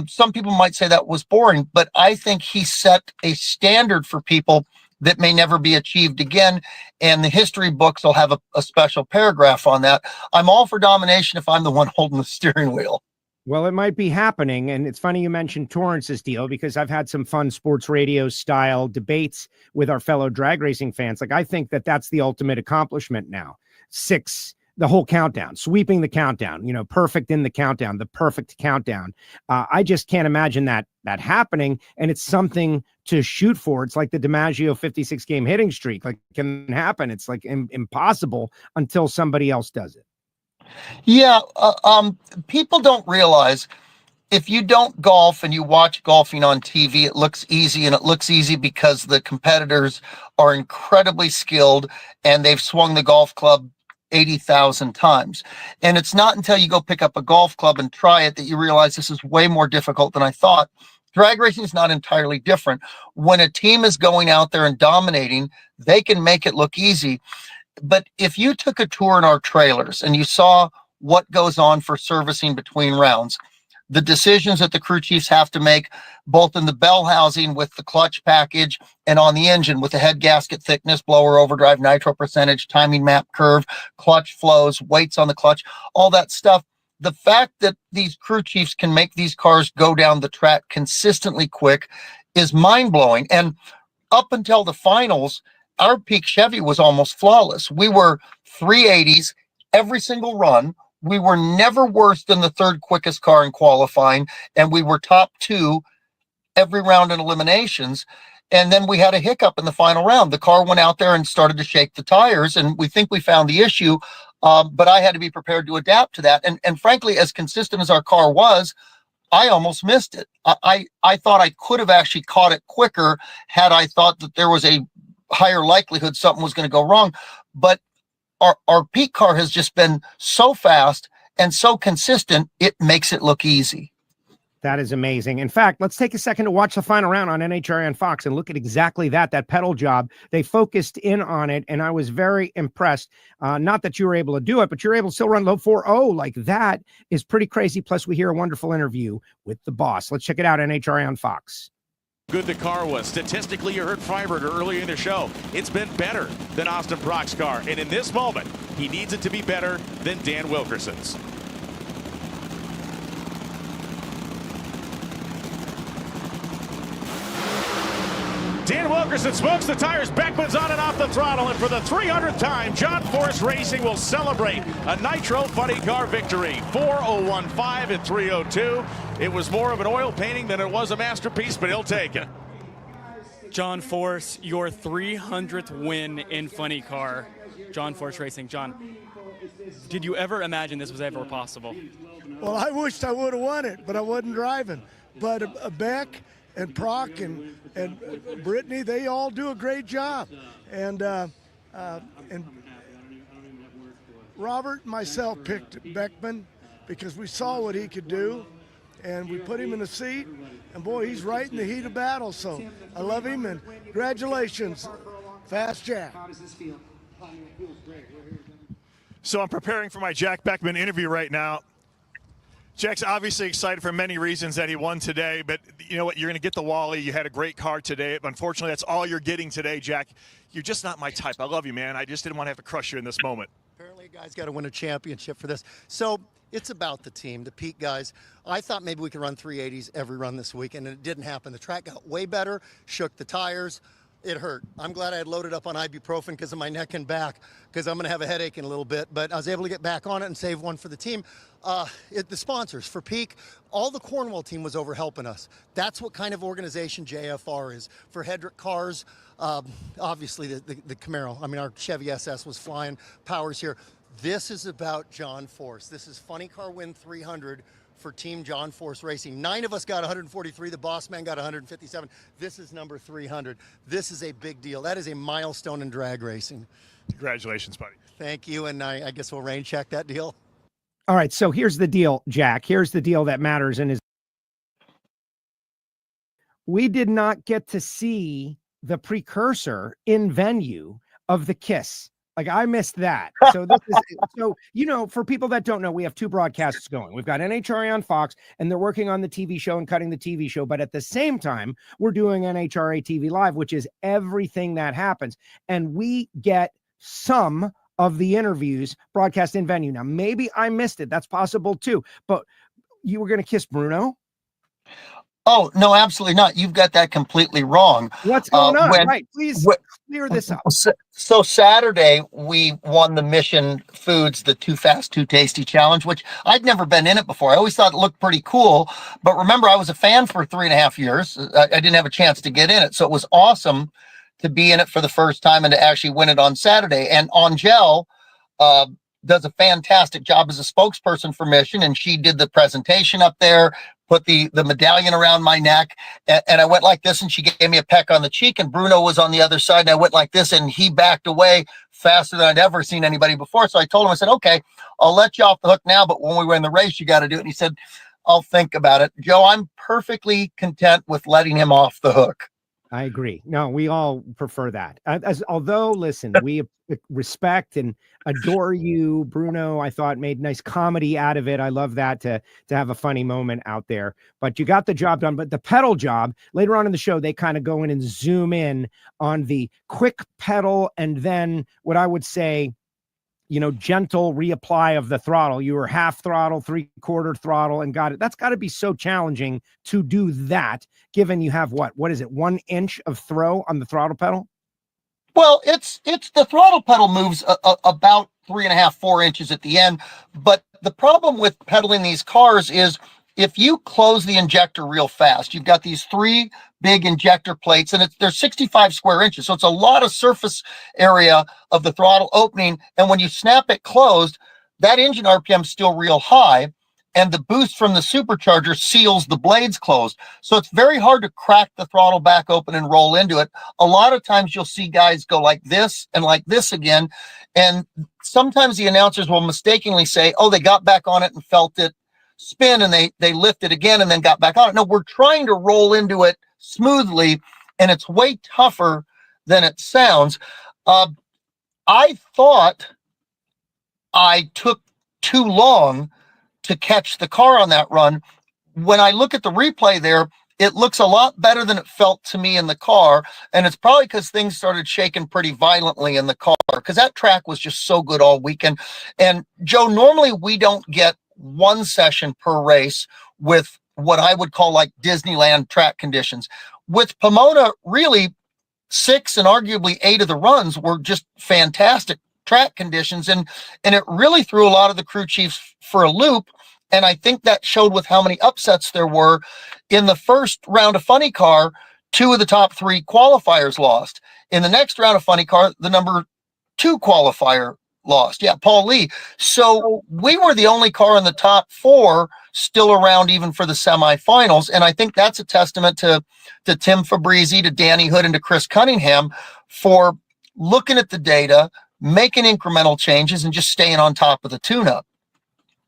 some people might say that was boring, but I think he set a standard for people that may never be achieved again. And the history books will have a special paragraph on that. I'm all for domination if I'm the one holding the steering wheel. Well, it might be happening. And it's funny you mentioned Torrance's deal, because I've had some fun sports radio style debates with our fellow drag racing fans. Like, I think that that's the ultimate accomplishment now. The whole countdown, sweeping the countdown, perfect in the countdown, the perfect countdown. I just can't imagine that happening. And it's something to shoot for. It's like the DiMaggio 56 game hitting streak. Like, it can happen. It's like impossible until somebody else does it. Yeah. People don't realize, if you don't golf and you watch golfing on TV, it looks easy, and it looks easy because the competitors are incredibly skilled and they've swung the golf club 80,000 times. And it's not until you go pick up a golf club and try it that you realize this is way more difficult than I thought. Drag racing is not entirely different. When a team is going out there and dominating, they can make it look easy. But if you took a tour in our trailers and you saw what goes on for servicing between rounds, the decisions that the crew chiefs have to make, both in the bell housing with the clutch package and on the engine with the head gasket thickness, blower overdrive, nitro percentage, timing map curve, clutch flows, weights on the clutch, all that stuff. The fact that these crew chiefs can make these cars go down the track consistently quick is mind-blowing. And up until the finals, our peak Chevy was almost flawless. We were 380s every single run. We were never worse than the third quickest car in qualifying, and we were top two every round in eliminations. And then we had a hiccup in the final round. The car went out there and started to shake the tires, and we think we found the issue, but I had to be prepared to adapt to that. And frankly, as consistent as our car was, I almost missed it. I thought I could have actually caught it quicker had I thought that there was a higher likelihood something was going to go wrong. But our peak car has just been so fast and so consistent, it makes it look easy. That is amazing. In fact, let's take a second to watch the final round on NHRA and Fox and look at exactly that pedal job. They focused in on it, and I was very impressed. Not that you were able to do it, but you're able to still run low 4.0. Like, that is pretty crazy. Plus, we hear a wonderful interview with the boss. Let's check it out, NHRA on Fox. Good the car was. Statistically, you heard Freiberger earlier in the show. It's been better than Austin Brock's car. And in this moment, he needs it to be better than Dan Wilkerson's. Dan Wilkerson smokes the tires. Beckman's on and off the throttle. And for the 300th time, John Force Racing will celebrate a Nitro Funny Car victory. 4:015 and 3:02. It was more of an oil painting than it was a masterpiece, but he'll take it. John Force, your 300th win in Funny Car. John Force Racing. John, did you ever imagine this was ever possible? Well, I wished I would have won it, but I wasn't driving. But Beck and Proc and Brittany, they all do a great job. And Robert and myself picked Beckman because we saw what he could do, and we put him in the seat, and boy, he's right in the heat of battle. So I love him, and congratulations, Fast Jack. So I'm preparing for my Jack Beckman interview right now. Jack's obviously excited for many reasons that he won today, but you know what? You're going to get the Wally. You had a great car today. Unfortunately, that's all you're getting today, Jack. You're just not my type. I love you, man. I just didn't want to have to crush you in this moment. Apparently, a guy's got to win a championship for this. So it's about the team, the peak guys. I thought maybe we could run 380s every run this week, and it didn't happen. The track got way better, shook the tires. It hurt. I'm glad I had loaded up on ibuprofen because of my neck and back, because I'm going to have a headache in a little bit. But I was able to get back on it and save one for the team. The sponsors for Peak, all the Cornwall team was over helping us. That's what kind of organization JFR is. For Hedrick Cars, obviously the Camaro. I mean, our Chevy SS was flying. Power's here. This is about John Force. This is Funny Car Win 300 for Team John Force Racing. 9 of us got 143. The boss man got 157. This is number 300. This is a big deal. That is a milestone in drag racing. Congratulations, buddy. Thank you. And I guess we'll rain check that deal. All right. So here's the deal, Jack. Here's the deal that matters. And is we did not get to see the precursor in venue of the Kiss. Like, I missed that. So this is, so, you know, for people that don't know, we have 2 broadcasts going. We've got NHRA on Fox, and they're working on the TV show and cutting the TV show. But at the same time, we're doing NHRA TV Live, which is everything that happens. And we get some of the interviews broadcast in venue. Now, maybe I missed it. That's possible too. But you were going to kiss Bruno? Oh, no, absolutely not. You've got that completely wrong. What's going on? Right. Please clear this up. So Saturday, we won the Mission Foods, the Too Fast, Too Tasty Challenge, which I'd never been in it before. I always thought it looked pretty cool. But remember, I was a fan for 3.5 years. I didn't have a chance to get in it. So it was awesome to be in it for the first time and to actually win it on Saturday. And Angel does a fantastic job as a spokesperson for Mission. And she did the presentation up there, put the medallion around my neck, and I went like this, and she gave me a peck on the cheek, and Bruno was on the other side, and I went like this, and he backed away faster than I'd ever seen anybody before. So I told him, I said, okay, I'll let you off the hook now, but when we were in the race, you got to do it. And he said, I'll think about it. Joe, I'm perfectly content with letting him off the hook. I agree. No, we all prefer that. Although, listen, we respect and adore you, Bruno. I thought made nice comedy out of it. I love that to have a funny moment out there. But you got the job done. But the pedal job, later on in the show, they kind of go in and zoom in on the quick pedal and then what I would say, you know, gentle reapply of the throttle. You were half throttle, 3/4 throttle, and got it. That's got to be so challenging to do that, given you have what is it, 1 inch of throw on the throttle pedal? Well, it's the throttle pedal moves about 3.5, 4 inches at the end. But the problem with pedaling these cars is if you close the injector real fast, you've got these 3 big injector plates, and they're 65 square inches. So it's a lot of surface area of the throttle opening. And when you snap it closed, that engine RPM is still real high, and the boost from the supercharger seals the blades closed. So it's very hard to crack the throttle back open and roll into it. A lot of times you'll see guys go like this and like this again. And sometimes the announcers will mistakenly say, oh, they got back on it and felt it spin, and they lifted again and then got back on it. No, we're trying to roll into it smoothly, and it's way tougher than it sounds. I thought I took too long to catch the car on that run. When I look at the replay there, it looks a lot better than it felt to me in the car. And it's probably because things started shaking pretty violently in the car, because that track was just so good all weekend. And Joe, normally we don't get 1 session per race with what I would call like Disneyland track conditions. With Pomona, really 6 and arguably 8 of the runs were just fantastic track conditions. And it really threw a lot of the crew chiefs for a loop. And I think that showed with how many upsets there were. In the first round of Funny Car, 2 of the top 3 qualifiers lost. In the next round of Funny Car, the number 2 qualifier lost. Yeah, Paul Lee. So we were the only car in the top 4 still around even for the semifinals. And I think that's a testament to Tim Fabrizi, to Danny Hood, and to Chris Cunningham for looking at the data, making incremental changes, and just staying on top of the tune-up.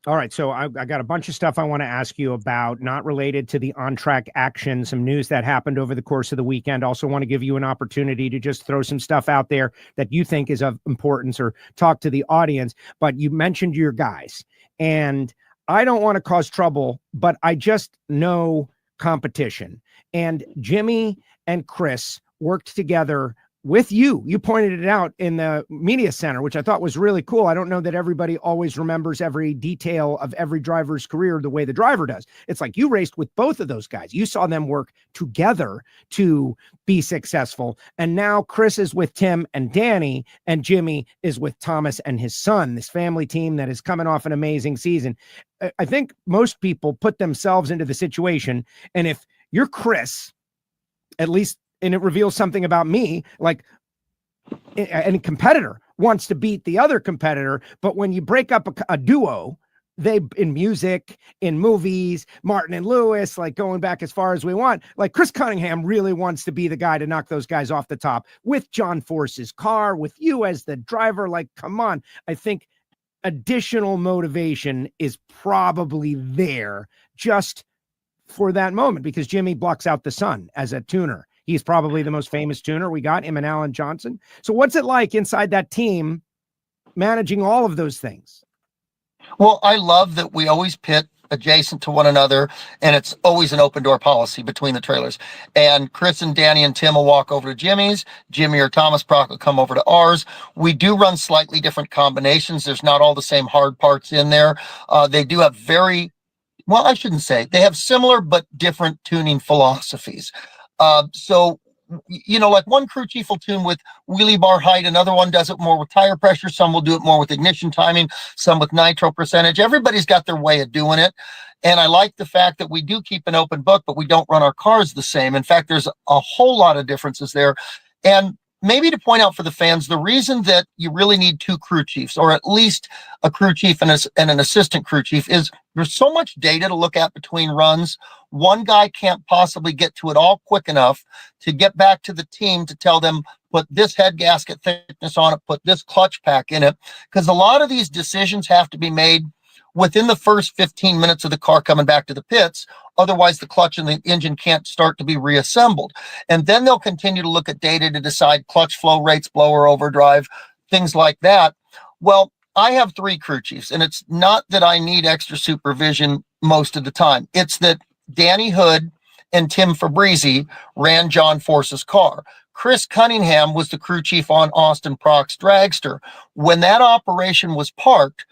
All right, so I got a bunch of stuff I want to ask you about, not related to the on-track action, some news that happened over the course of the weekend. Also want to give you an opportunity to just throw some stuff out there that you think is of importance or talk to the audience. But you mentioned your guys, and I don't want to cause trouble, but I just know competition. And Jimmy and Chris worked together with you. You pointed it out in the media center, which I thought was really cool. I don't know that everybody always remembers every detail of every driver's career the way the driver does. It's like you raced with both of those guys. You saw them work together to be successful. And now Chris is with Tim and Danny, and Jimmy is with Thomas and his son, this family team that is coming off an amazing season. I think most people put themselves into the situation. And if you're Chris, at least, and it reveals something about me, like any competitor wants to beat the other competitor. But when you break up a duo, they, in music, in movies, Martin and Lewis, like going back as far as we want, like Chris Cunningham really wants to be the guy to knock those guys off the top with John Force's car, with you as the driver. Like, come on. I think additional motivation is probably there just for that moment, because Jimmy blocks out the sun as a tuner. He's probably the most famous tuner we got, him and Alan Johnson. So what's it like inside that team managing all of those things? Well, I love that we always pit adjacent to one another, and it's always an open door policy between the trailers. And Chris and Danny and Tim will walk over to Jimmy's. Jimmy or Thomas Proc will come over to ours. We do run slightly different combinations. There's not all the same hard parts in there. They do have well, I shouldn't say. They have similar but different tuning philosophies. So, like one crew chief will tune with wheelie bar height, another one does it more with tire pressure, some will do it more with ignition timing, some with nitro percentage. Everybody's got their way of doing it. And I like the fact that we do keep an open book, but we don't run our cars the same. In fact, there's a whole lot of differences there. And maybe to point out for the fans, the reason that you really need two crew chiefs, or at least a crew chief and an assistant crew chief, is there's so much data to look at between runs. One guy can't possibly get to it all quick enough to get back to the team to tell them, put this head gasket thickness on it, put this clutch pack in it, because a lot of these decisions have to be made within the first 15 minutes of the car coming back to the pits. Otherwise, the clutch and the engine can't start to be reassembled. And then they'll continue to look at data to decide clutch flow rates, blower overdrive, things like that. Well, I have three crew chiefs, and it's not that I need extra supervision most of the time. It's that Danny Hood and Tim Fabrizi ran John Force's car. Chris Cunningham was the crew chief on Austin Proc's dragster. When that operation was parked,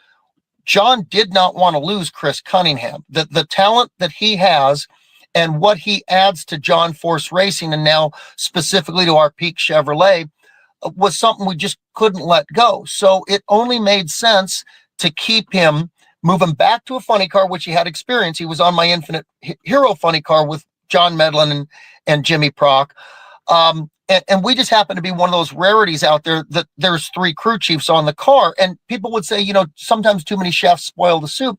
John did not want to lose Chris Cunningham. The talent that he has and what he adds to John Force Racing, and now specifically to our Peak Chevrolet, was something we just couldn't let go. So it only made sense to keep him, move him back to a funny car, which he had experience. He was on my Infinite Hero funny car with John Medlin and Jimmy Proc. And we just happen to be one of those rarities out there that there's three crew chiefs on the car. And people would say, sometimes too many chefs spoil the soup.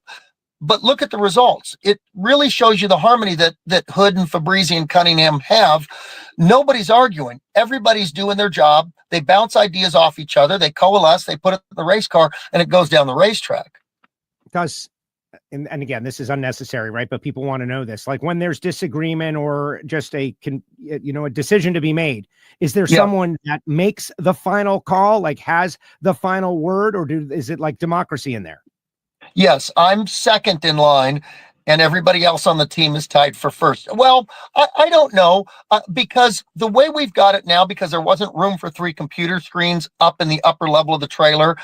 But look at the results. It really shows you the harmony that Hood and Fabrizi and Cunningham have. Nobody's arguing. Everybody's doing their job. They bounce ideas off each other. They coalesce. They put it in the race car, and it goes down the racetrack. Because, and again, this is unnecessary, right? But people want to know this. Like when there's disagreement or just a decision to be made, is there someone that makes the final call, like has the final word, or is it like democracy in there? Yes, I'm second in line, and everybody else on the team is tied for first. Well, I don't know, because the way we've got it now, because there wasn't room for three computer screens up in the upper level of the trailer,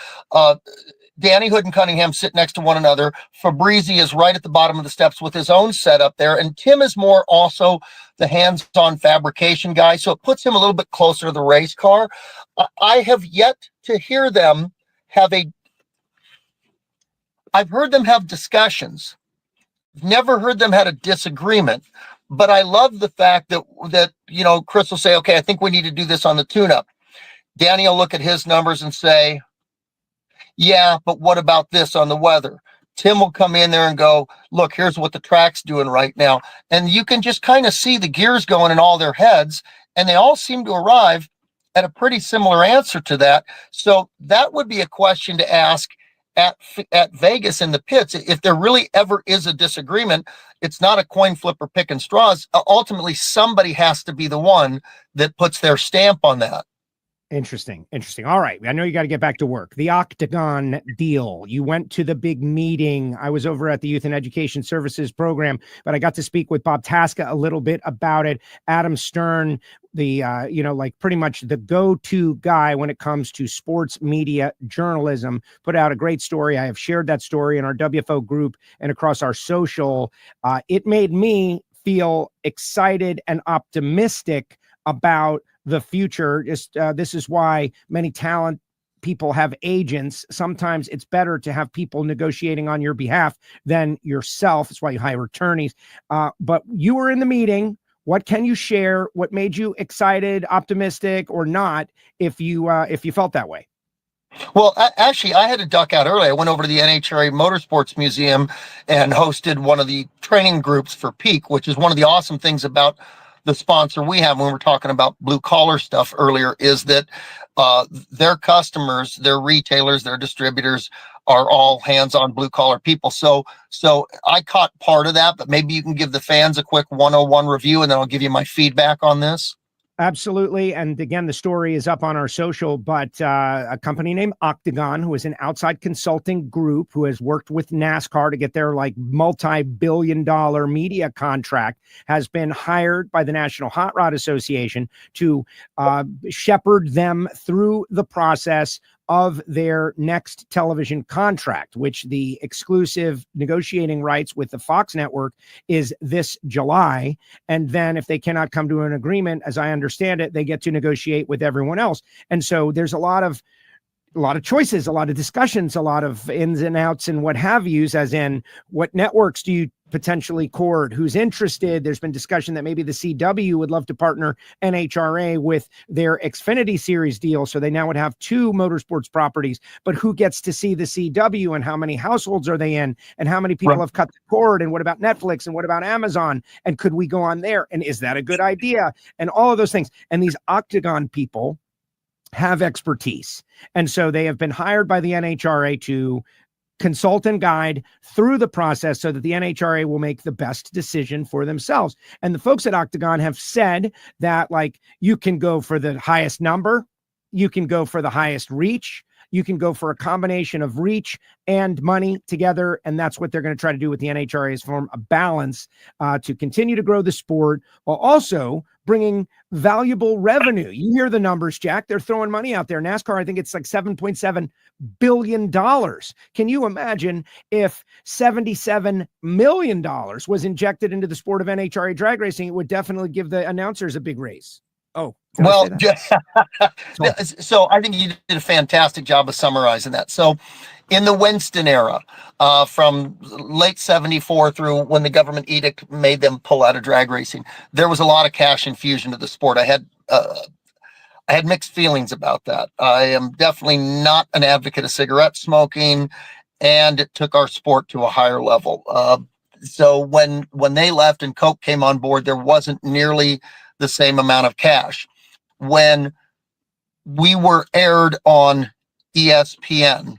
Danny Hood and Cunningham sit next to one another. Fabrizi is right at the bottom of the steps with his own setup there, and Tim is more also the hands-on fabrication guy, so it puts him a little bit closer to the race car. I have yet to hear them have I've heard them have discussions. Never heard them had a disagreement, but I love the fact that Chris will say, okay, I think we need to do this on the tune-up. Danny will look at his numbers and say, yeah, but what about this on the weather? Tim will come in there and go, look, here's what the track's doing right now. And you can just kind of see the gears going in all their heads, and they all seem to arrive at a pretty similar answer to that. So that would be a question to ask at Vegas in the pits. If there really ever is a disagreement, it's not a coin flip or picking straws. Ultimately, somebody has to be the one that puts their stamp on that. Interesting. All right. I know you got to get back to work. The Octagon deal. You went to the big meeting. I was over at the Youth and Education Services program, but I got to speak with Bob Tasca a little bit about it. Adam Stern, the, like pretty much the go-to guy when it comes to sports media journalism, put out a great story. I have shared that story in our WFO group and across our social. It made me feel excited and optimistic about the future. This is why many talent people have agents. Sometimes it's better to have people negotiating on your behalf than yourself. That's why you hire attorneys. But you were in the meeting. What can you share? What made you excited, optimistic, or not? If you felt that way. Well, actually, I had to duck out early. I went over to the NHRA Motorsports Museum and hosted one of the training groups for Peak, which is one of the awesome things about the sponsor we have when we're talking about blue collar stuff earlier, is that their customers, their retailers, their distributors are all hands-on blue collar people. So I caught part of that, but maybe you can give the fans a quick 101 review and then I'll give you my feedback on this. Absolutely. And again, the story is up on our social, but a company named Octagon, who is an outside consulting group who has worked with NASCAR to get their multi-billion-dollar media contract, has been hired by the National Hot Rod Association to shepherd them through the process of their next television contract, which the exclusive negotiating rights with the Fox network is this July. And then if they cannot come to an agreement, as I understand it, they get to negotiate with everyone else. And so there's a lot of choices, a lot of discussions, a lot of ins and outs and what have yous, as in what networks do you potentially court, who's interested. There's been discussion that maybe the CW would love to partner NHRA with their Xfinity Series deal. So they now would have two motorsports properties, but who gets to see the CW and how many households are they in and how many people have cut the cord, and what about Netflix and what about Amazon? And could we go on there? And is that a good idea? And all of those things. And these Octagon people have expertise. And so they have been hired by the NHRA to consult and guide through the process so that the NHRA will make the best decision for themselves. And the folks at Octagon have said that, you can go for the highest number, you can go for the highest reach, you can go for a combination of reach and money together. And that's what they're going to try to do with the NHRA, is form a balance to continue to grow the sport while also bringing valuable revenue. You hear the numbers, Jack. They're throwing money out there. NASCAR, I think it's $7.7 billion. Can you imagine if $77 million was injected into the sport of NHRA drag racing? It would definitely give the announcers a big raise. Oh, well, so I think you did a fantastic job of summarizing that. So in the Winston era, from late 74 through when the government edict made them pull out of drag racing, there was a lot of cash infusion to the sport. I had mixed feelings about that. I am definitely not an advocate of cigarette smoking, and it took our sport to a higher level. So when they left and Coke came on board, there wasn't nearly the same amount of cash. When we were aired on ESPN,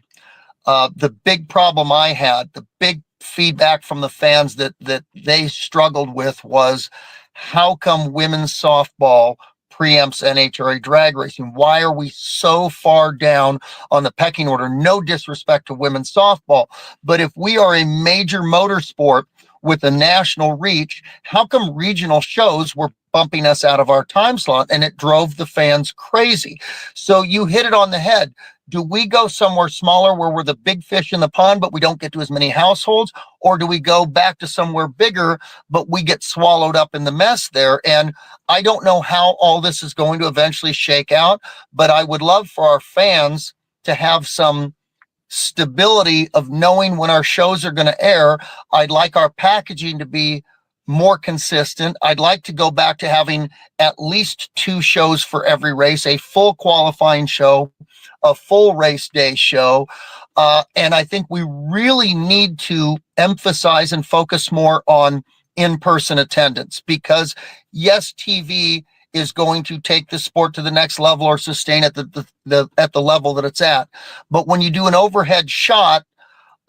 the big problem I had, the big feedback from the fans that they struggled with was, how come women's softball preempts NHRA drag racing? Why are we so far down on the pecking order? No disrespect to women's softball, but if we are a major motorsport with a national reach, how come regional shows were bumping us out of our time slot? And it drove the fans crazy. So you hit it on the head. Do we go somewhere smaller where we're the big fish in the pond, but we don't get to as many households? Or do we go back to somewhere bigger, but we get swallowed up in the mess there? And I don't know how all this is going to eventually shake out, but I would love for our fans to have some stability of knowing when our shows are going to air. I'd like our packaging to be more consistent. I'd like to go back to having at least 2 shows for every race, a full qualifying show, a full race day show. And I think we really need to emphasize and focus more on in-person attendance, because yes, TV is going to take the sport to the next level or sustain it at the level that it's at. But when you do an overhead shot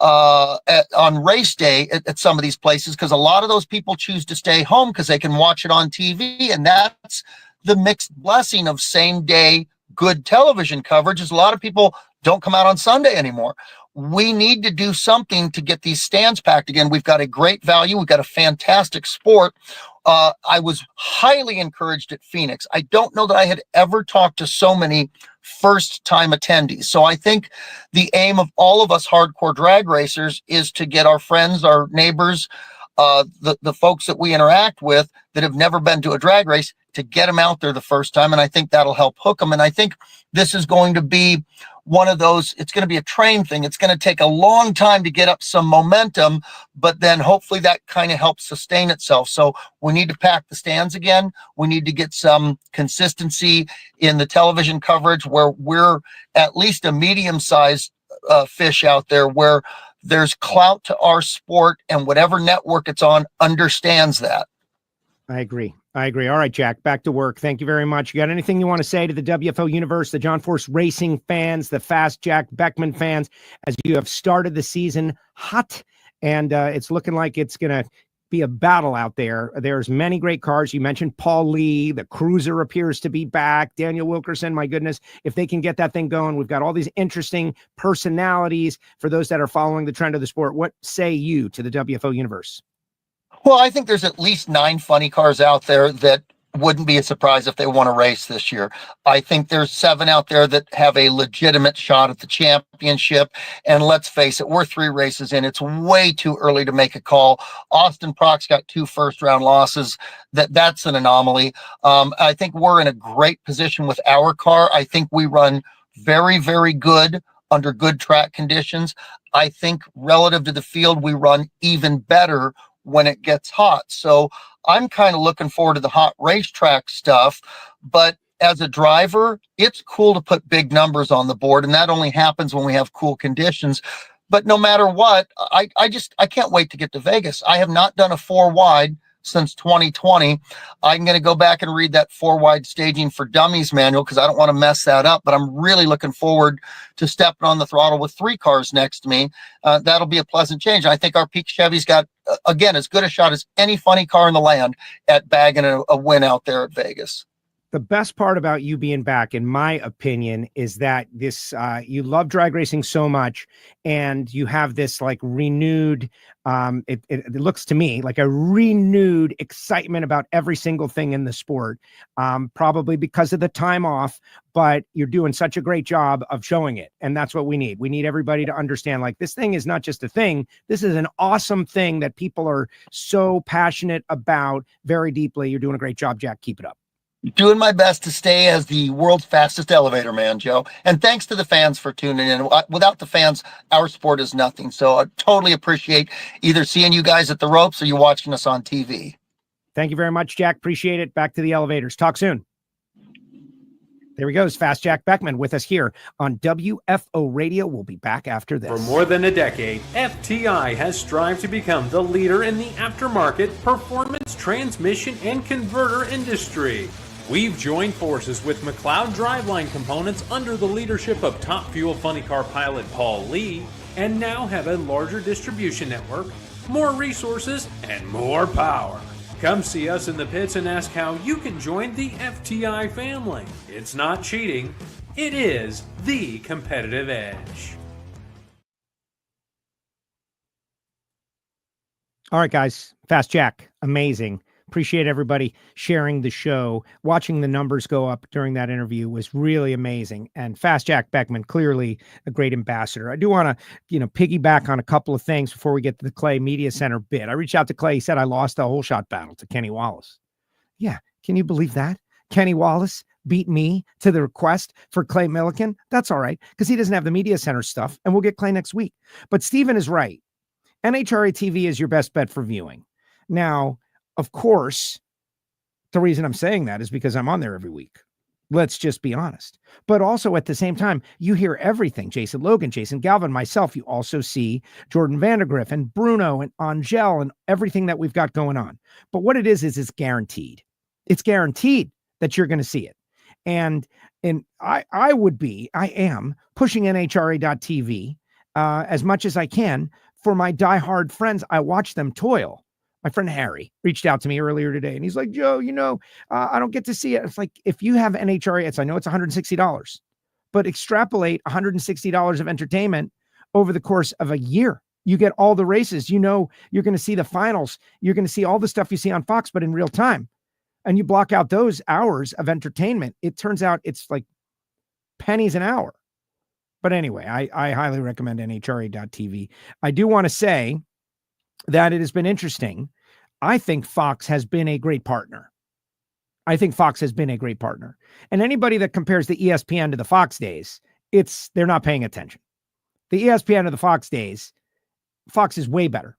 on race day at some of these places, because a lot of those people choose to stay home because they can watch it on TV, and that's the mixed blessing of same day good television coverage is a lot of people don't come out on Sunday anymore. We need to do something to get these stands packed again. We've got a great value. We've got a fantastic sport. I was highly encouraged at Phoenix. I don't know that I had ever talked to so many first-time attendees. So I think the aim of all of us hardcore drag racers is to get our friends, our neighbors, the folks that we interact with that have never been to a drag race, to get them out there the first time. And I think that'll help hook them. And I think this is going to be one of those, it's going to be a train thing. It's going to take a long time to get up some momentum, but then hopefully that kind of helps sustain itself. So we need to pack the stands again. We need to get some consistency in the television coverage where we're at least a medium-sized fish out there, where there's clout to our sport, and whatever network it's on understands that. I agree. All right, Jack, back to work. Thank you very much. You got anything you want to say to the WFO universe, the John Force Racing fans, the Fast Jack Beckman fans, as you have started the season hot, and it's looking like it's going to be a battle out there. There's many great cars. You mentioned Paul Lee. The Cruiser appears to be back. Daniel Wilkerson, my goodness, if they can get that thing going. We've got all these interesting personalities for those that are following the trend of the sport. What say you to the WFO universe? Well, I think there's at least 9 funny cars out there that wouldn't be a surprise if they want to race this year. I think there's 7 out there that have a legitimate shot at the championship. And let's face it, we're 3 races in. It's way too early to make a call. Austin Prock's got 2 first-round losses. That's an anomaly. I think we're in a great position with our car. I think we run very, very good under good track conditions. I think relative to the field, we run even better when it gets hot. So I'm kind of looking forward to the hot racetrack stuff, but as a driver, it's cool to put big numbers on the board. And that only happens when we have cool conditions. But no matter what, I can't wait to get to Vegas. I have not done a 4-wide since 2020. I'm going to go back and read that 4-wide staging for dummies manual, because I don't want to mess that up, but I'm really looking forward to stepping on the throttle with 3 cars next to me. That'll be a pleasant change. I think our peak Chevy's got, again, as good a shot as any funny car in the land at bagging a win out there at Vegas. The best part about you being back, in my opinion, is that this you love drag racing so much, and you have this like renewed it looks to me like a renewed excitement about every single thing in the sport, probably because of the time off, but you're doing such a great job of showing it. And that's what we need. We need everybody to understand, like, this thing is not just a thing. This is an awesome thing that people are so passionate about very deeply. You're doing a great job, Jack. Keep it up. Doing my best to stay as the world's fastest elevator man, Joe. And thanks to the fans for tuning in. Without the fans, our sport is nothing. So I totally appreciate either seeing you guys at the ropes or you watching us on TV. Thank you very much, Jack. Appreciate it. Back to the elevators. Talk soon. There he goes. Fast Jack Beckman with us here on WFO Radio. We'll be back after this. For more than a decade, FTI has strived to become the leader in the aftermarket performance transmission and converter industry. We've joined forces with McLeod Driveline Components under the leadership of Top Fuel Funny Car pilot Paul Lee, and now have a larger distribution network, more resources, and more power. Come see us in the pits and ask how you can join the FTI family. It's not cheating, it is the competitive edge. All right, guys. Fast Jack, amazing. Appreciate everybody sharing the show. Watching the numbers go up during that interview was really amazing. And Fast Jack Beckman, clearly a great ambassador. I do want to, piggyback on a couple of things before we get to the Clay Media Center bit. I reached out to Clay. He said I lost a whole shot battle to Kenny Wallace. Yeah. Can you believe that? Kenny Wallace beat me to the request for Clay Millican. That's all right, because he doesn't have the Media Center stuff, and we'll get Clay next week. But Steven is right. NHRA TV is your best bet for viewing. Now, of course, the reason I'm saying that is because I'm on there every week. Let's just be honest. But also at the same time, you hear everything. Jason Logan, Jason Galvin, myself. You also see Jordan Vandergriff and Bruno and Angel and everything that we've got going on. But what it is it's guaranteed. It's guaranteed that you're going to see it. And I am pushing NHRA.TV as much as I can for my diehard friends. I watch them toil. My friend Harry reached out to me earlier today, and he's like, Joe, I don't get to see it. It's like, if you have NHRA, I know it's $160, but extrapolate $160 of entertainment over the course of a year. You get all the races. You're going to see the finals. You're going to see all the stuff you see on Fox, but in real time. And you block out those hours of entertainment. It turns out it's like pennies an hour. But anyway, I highly recommend NHRA.tv. I do want to say that it has been interesting. I think Fox has been a great partner. And anybody that compares the ESPN to the Fox days, they're not paying attention. The ESPN of the Fox days, Fox is way better.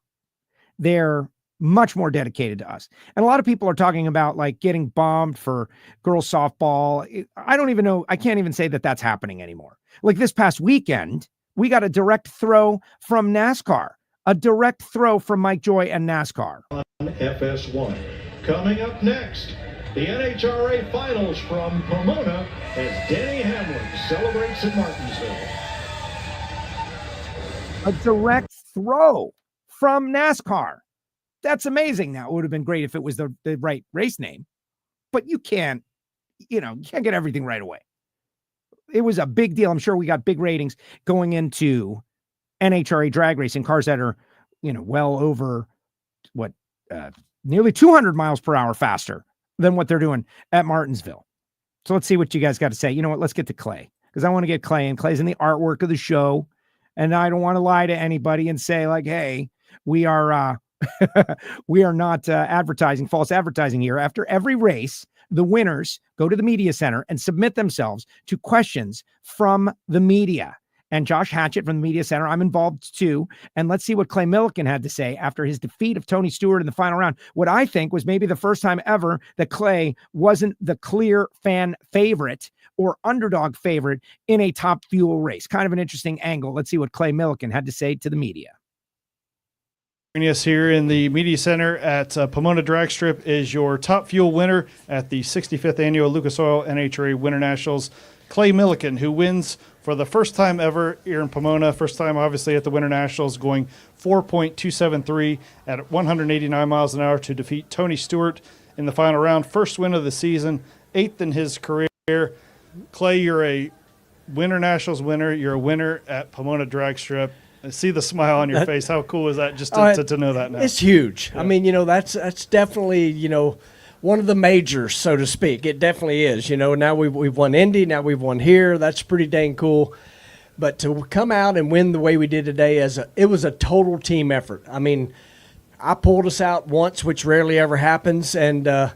They're much more dedicated to us. And a lot of people are talking about like getting bombed for girls softball. I don't even know. I can't even say that that's happening anymore. Like this past weekend, we got a direct throw from NASCAR. A direct throw from Mike Joy and NASCAR. FS1. Coming up next, the NHRA Finals from Pomona as Denny Hamlin celebrates in Martinsville. A direct throw from NASCAR. That's amazing. Now, it would have been great if it was the right race name, but you can't get everything right away. It was a big deal. I'm sure we got big ratings going into NHRA Drag Racing, cars that are, well over nearly 200 miles per hour faster than what they're doing at Martinsville. So let's see what you guys got to say. You know what? Let's get to Clay, because I want to get Clay, and Clay's in the artwork of the show. And I don't want to lie to anybody and say like, hey, we are not false advertising here. After every race, the winners go to the media center and submit themselves to questions from the media. And Josh Hatchett from the media center, I'm involved too. And let's see what Clay Millican had to say after his defeat of Tony Stewart in the final round. What I think was maybe the first time ever that Clay wasn't the clear fan favorite or underdog favorite in a Top Fuel race. Kind of an interesting angle. Let's see what Clay Millican had to say to the media. Joining us here in the media center at Pomona Drag Strip is your Top Fuel winner at the 65th annual Lucas Oil NHRA Winternationals, Clay Millican, who wins for the first time ever here in Pomona. First time, obviously, at the Winternationals, going 4.273 at 189 miles an hour to defeat Tony Stewart in the final round. First win of the season, 8th in his career. Clay, you're a Winternationals winner. You're a winner at Pomona Drag Strip. I see the smile on your face. How cool is that just to know that now? It's huge. Yeah. I mean, that's definitely, one of the majors, so to speak. It definitely is. Now we've won Indy, now we've won here. That's pretty dang cool. But to come out and win the way we did today, it was a total team effort. I mean, I pulled us out once, which rarely ever happens, and the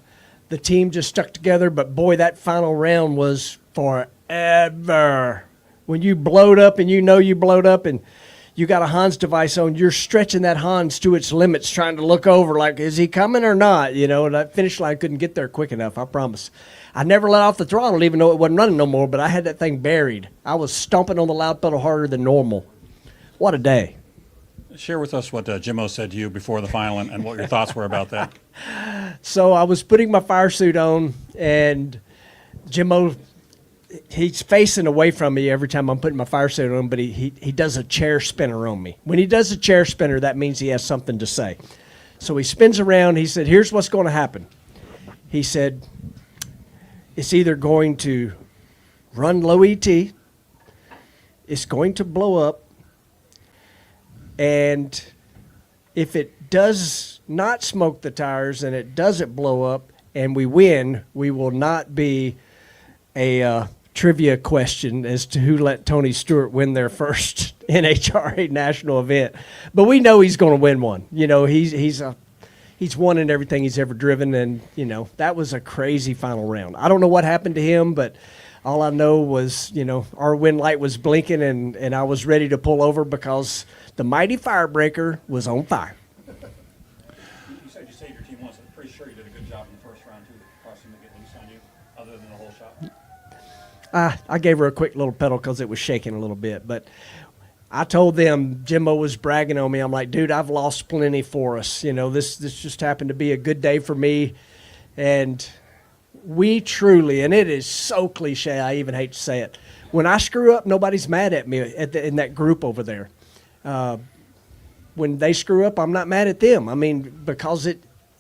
team just stuck together. But boy, that final round was forever. When you blowed up and you blowed up and you got a Hans device on, you're stretching that Hans to its limits, trying to look over like, is he coming or not? And that finish line couldn't get there quick enough, I promise. I never let off the throttle, even though it wasn't running no more, but I had that thing buried. I was stomping on the loud pedal harder than normal. What a day. Share with us what Jimmo said to you before the final and what your thoughts were about that. So I was putting my fire suit on, and Jimmo, he's facing away from me every time I'm putting my fire suit on, but he does a chair spinner on me. When he does a chair spinner, that means he has something to say. So he spins around. He said, here's what's going to happen. He said, it's either going to run low ET, it's going to blow up, and if it does not smoke the tires and it doesn't blow up and we win, we will not be a trivia question as to who let Tony Stewart win their first NHRA national event. But we know he's going to win one. He's won in everything he's ever driven, and, that was a crazy final round. I don't know what happened to him, but all I know was, our wind light was blinking, and I was ready to pull over because the mighty firebreaker was on fire. You said you saved your team once. I'm pretty sure you did a good job in the first round, too, crossing to get loose on you, other than the whole shot. I gave her a quick little pedal because it was shaking a little bit, but I told them, Jimmo was bragging on me. I'm like, dude, I've lost plenty for us. This just happened to be a good day for me. And we truly, and it is so cliche, I even hate to say it, when I screw up, nobody's mad at me in that group over there. when they screw up, I'm not mad at them. I mean, because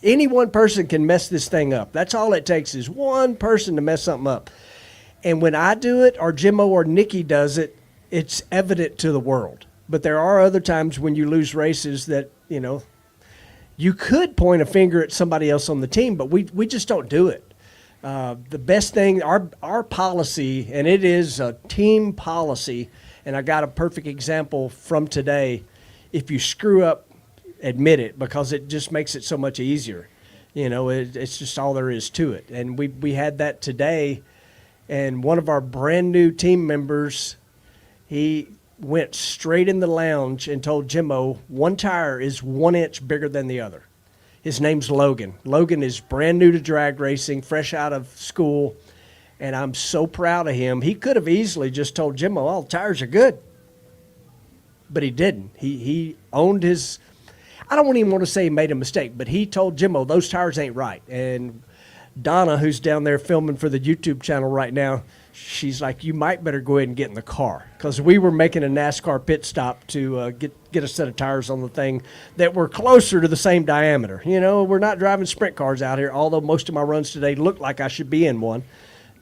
any one person can mess this thing up. That's all it takes is one person to mess something up. And when I do it, or Jimmo or Nikki does it, it's evident to the world. But there are other times when you lose races that, you know, you could point a finger at somebody else on the team, but we just don't do it. The best thing, our policy, and it is a team policy, and I got a perfect example from today. If you screw up, admit it, because it just makes it so much easier. You know, it's just all there is to it. And we had that today, and one of our brand new team members, he went straight in the lounge and told Jimmo one tire is 1 inch bigger than the other. His name's Logan. Logan is brand new to drag racing, fresh out of school, and I'm so proud of him. He could have easily just told Jimmo, "Oh, tires are good," but he didn't. He owned his. I don't even want to say he made a mistake, but he told Jimmo those tires ain't right. And Donna, who's down there filming for the YouTube channel right now, she's like, "You might better go ahead and get in the car," because we were making a NASCAR pit stop to get a set of tires on the thing that were closer to the same diameter. You know, we're not driving sprint cars out here, although most of my runs today look like I should be in one.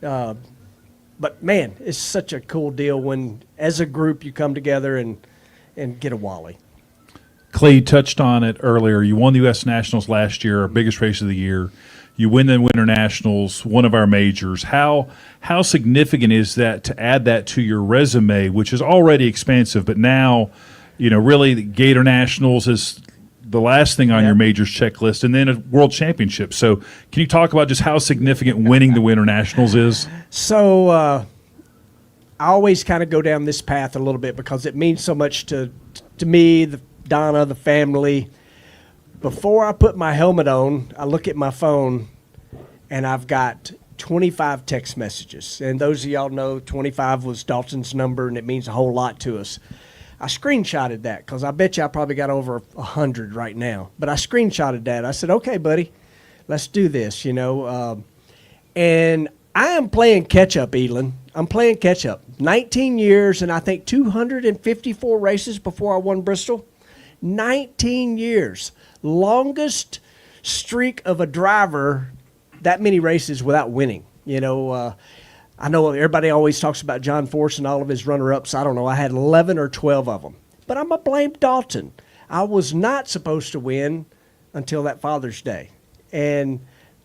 But man, it's such a cool deal when, as a group, you come together and get a Wally. Clay, you touched on it earlier. You won the U.S. Nationals last year, our biggest race of the year. You win the Winternationals, one of our majors. How significant is that to add that to your resume, which is already expansive, but now, you know, really the Gator Nationals is the last thing on your majors checklist, and then a world championship. So can you talk about just how significant winning the Winternationals is? So I always kind of go down this path a little bit because it means so much to me, Donna, the family. Before I put my helmet on, I look at my phone, and I've got 25 text messages. And those of y'all know 25 was Dalton's number, and it means a whole lot to us. I screenshotted that because I bet you I probably got over 100 right now. But I screenshotted that. I said, "Okay, buddy, let's do this," you know. And I am playing catch-up, Elon. I'm playing catch-up. 19 years, and I think 254 races before I won Bristol. 19 years. Longest streak of a driver, that many races without winning. You know, I know everybody always talks about John Force and all of his runner-ups. I don't know. I had 11 or 12 of them. But I'm going to blame Dalton. I was not supposed to win until that Father's Day. And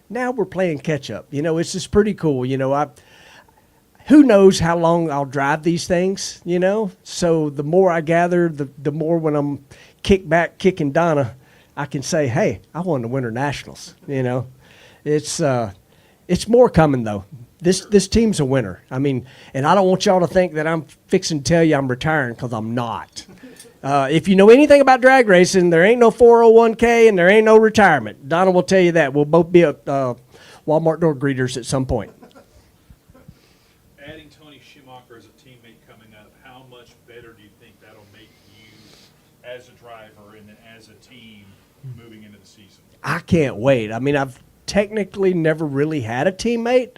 now we're playing catch-up. You know, it's just pretty cool. You know, who knows how long I'll drive these things, you know? So the more I gather, the more when I'm kicking Donna, I can say, "Hey, I won the Winternationals." You know, it's more coming though. This team's a winner. I mean, and I don't want y'all to think that I'm fixing to tell you I'm retiring, because I'm not. If you know anything about drag racing, there ain't no 401k and there ain't no retirement. Donna will tell you that. We'll both be at Walmart door greeters at some point. Adding Tony Schumacher as a teammate coming up, how much better do you think that'll make you as a driver and as a team moving into the season? I can't wait. I mean, I've technically never really had a teammate,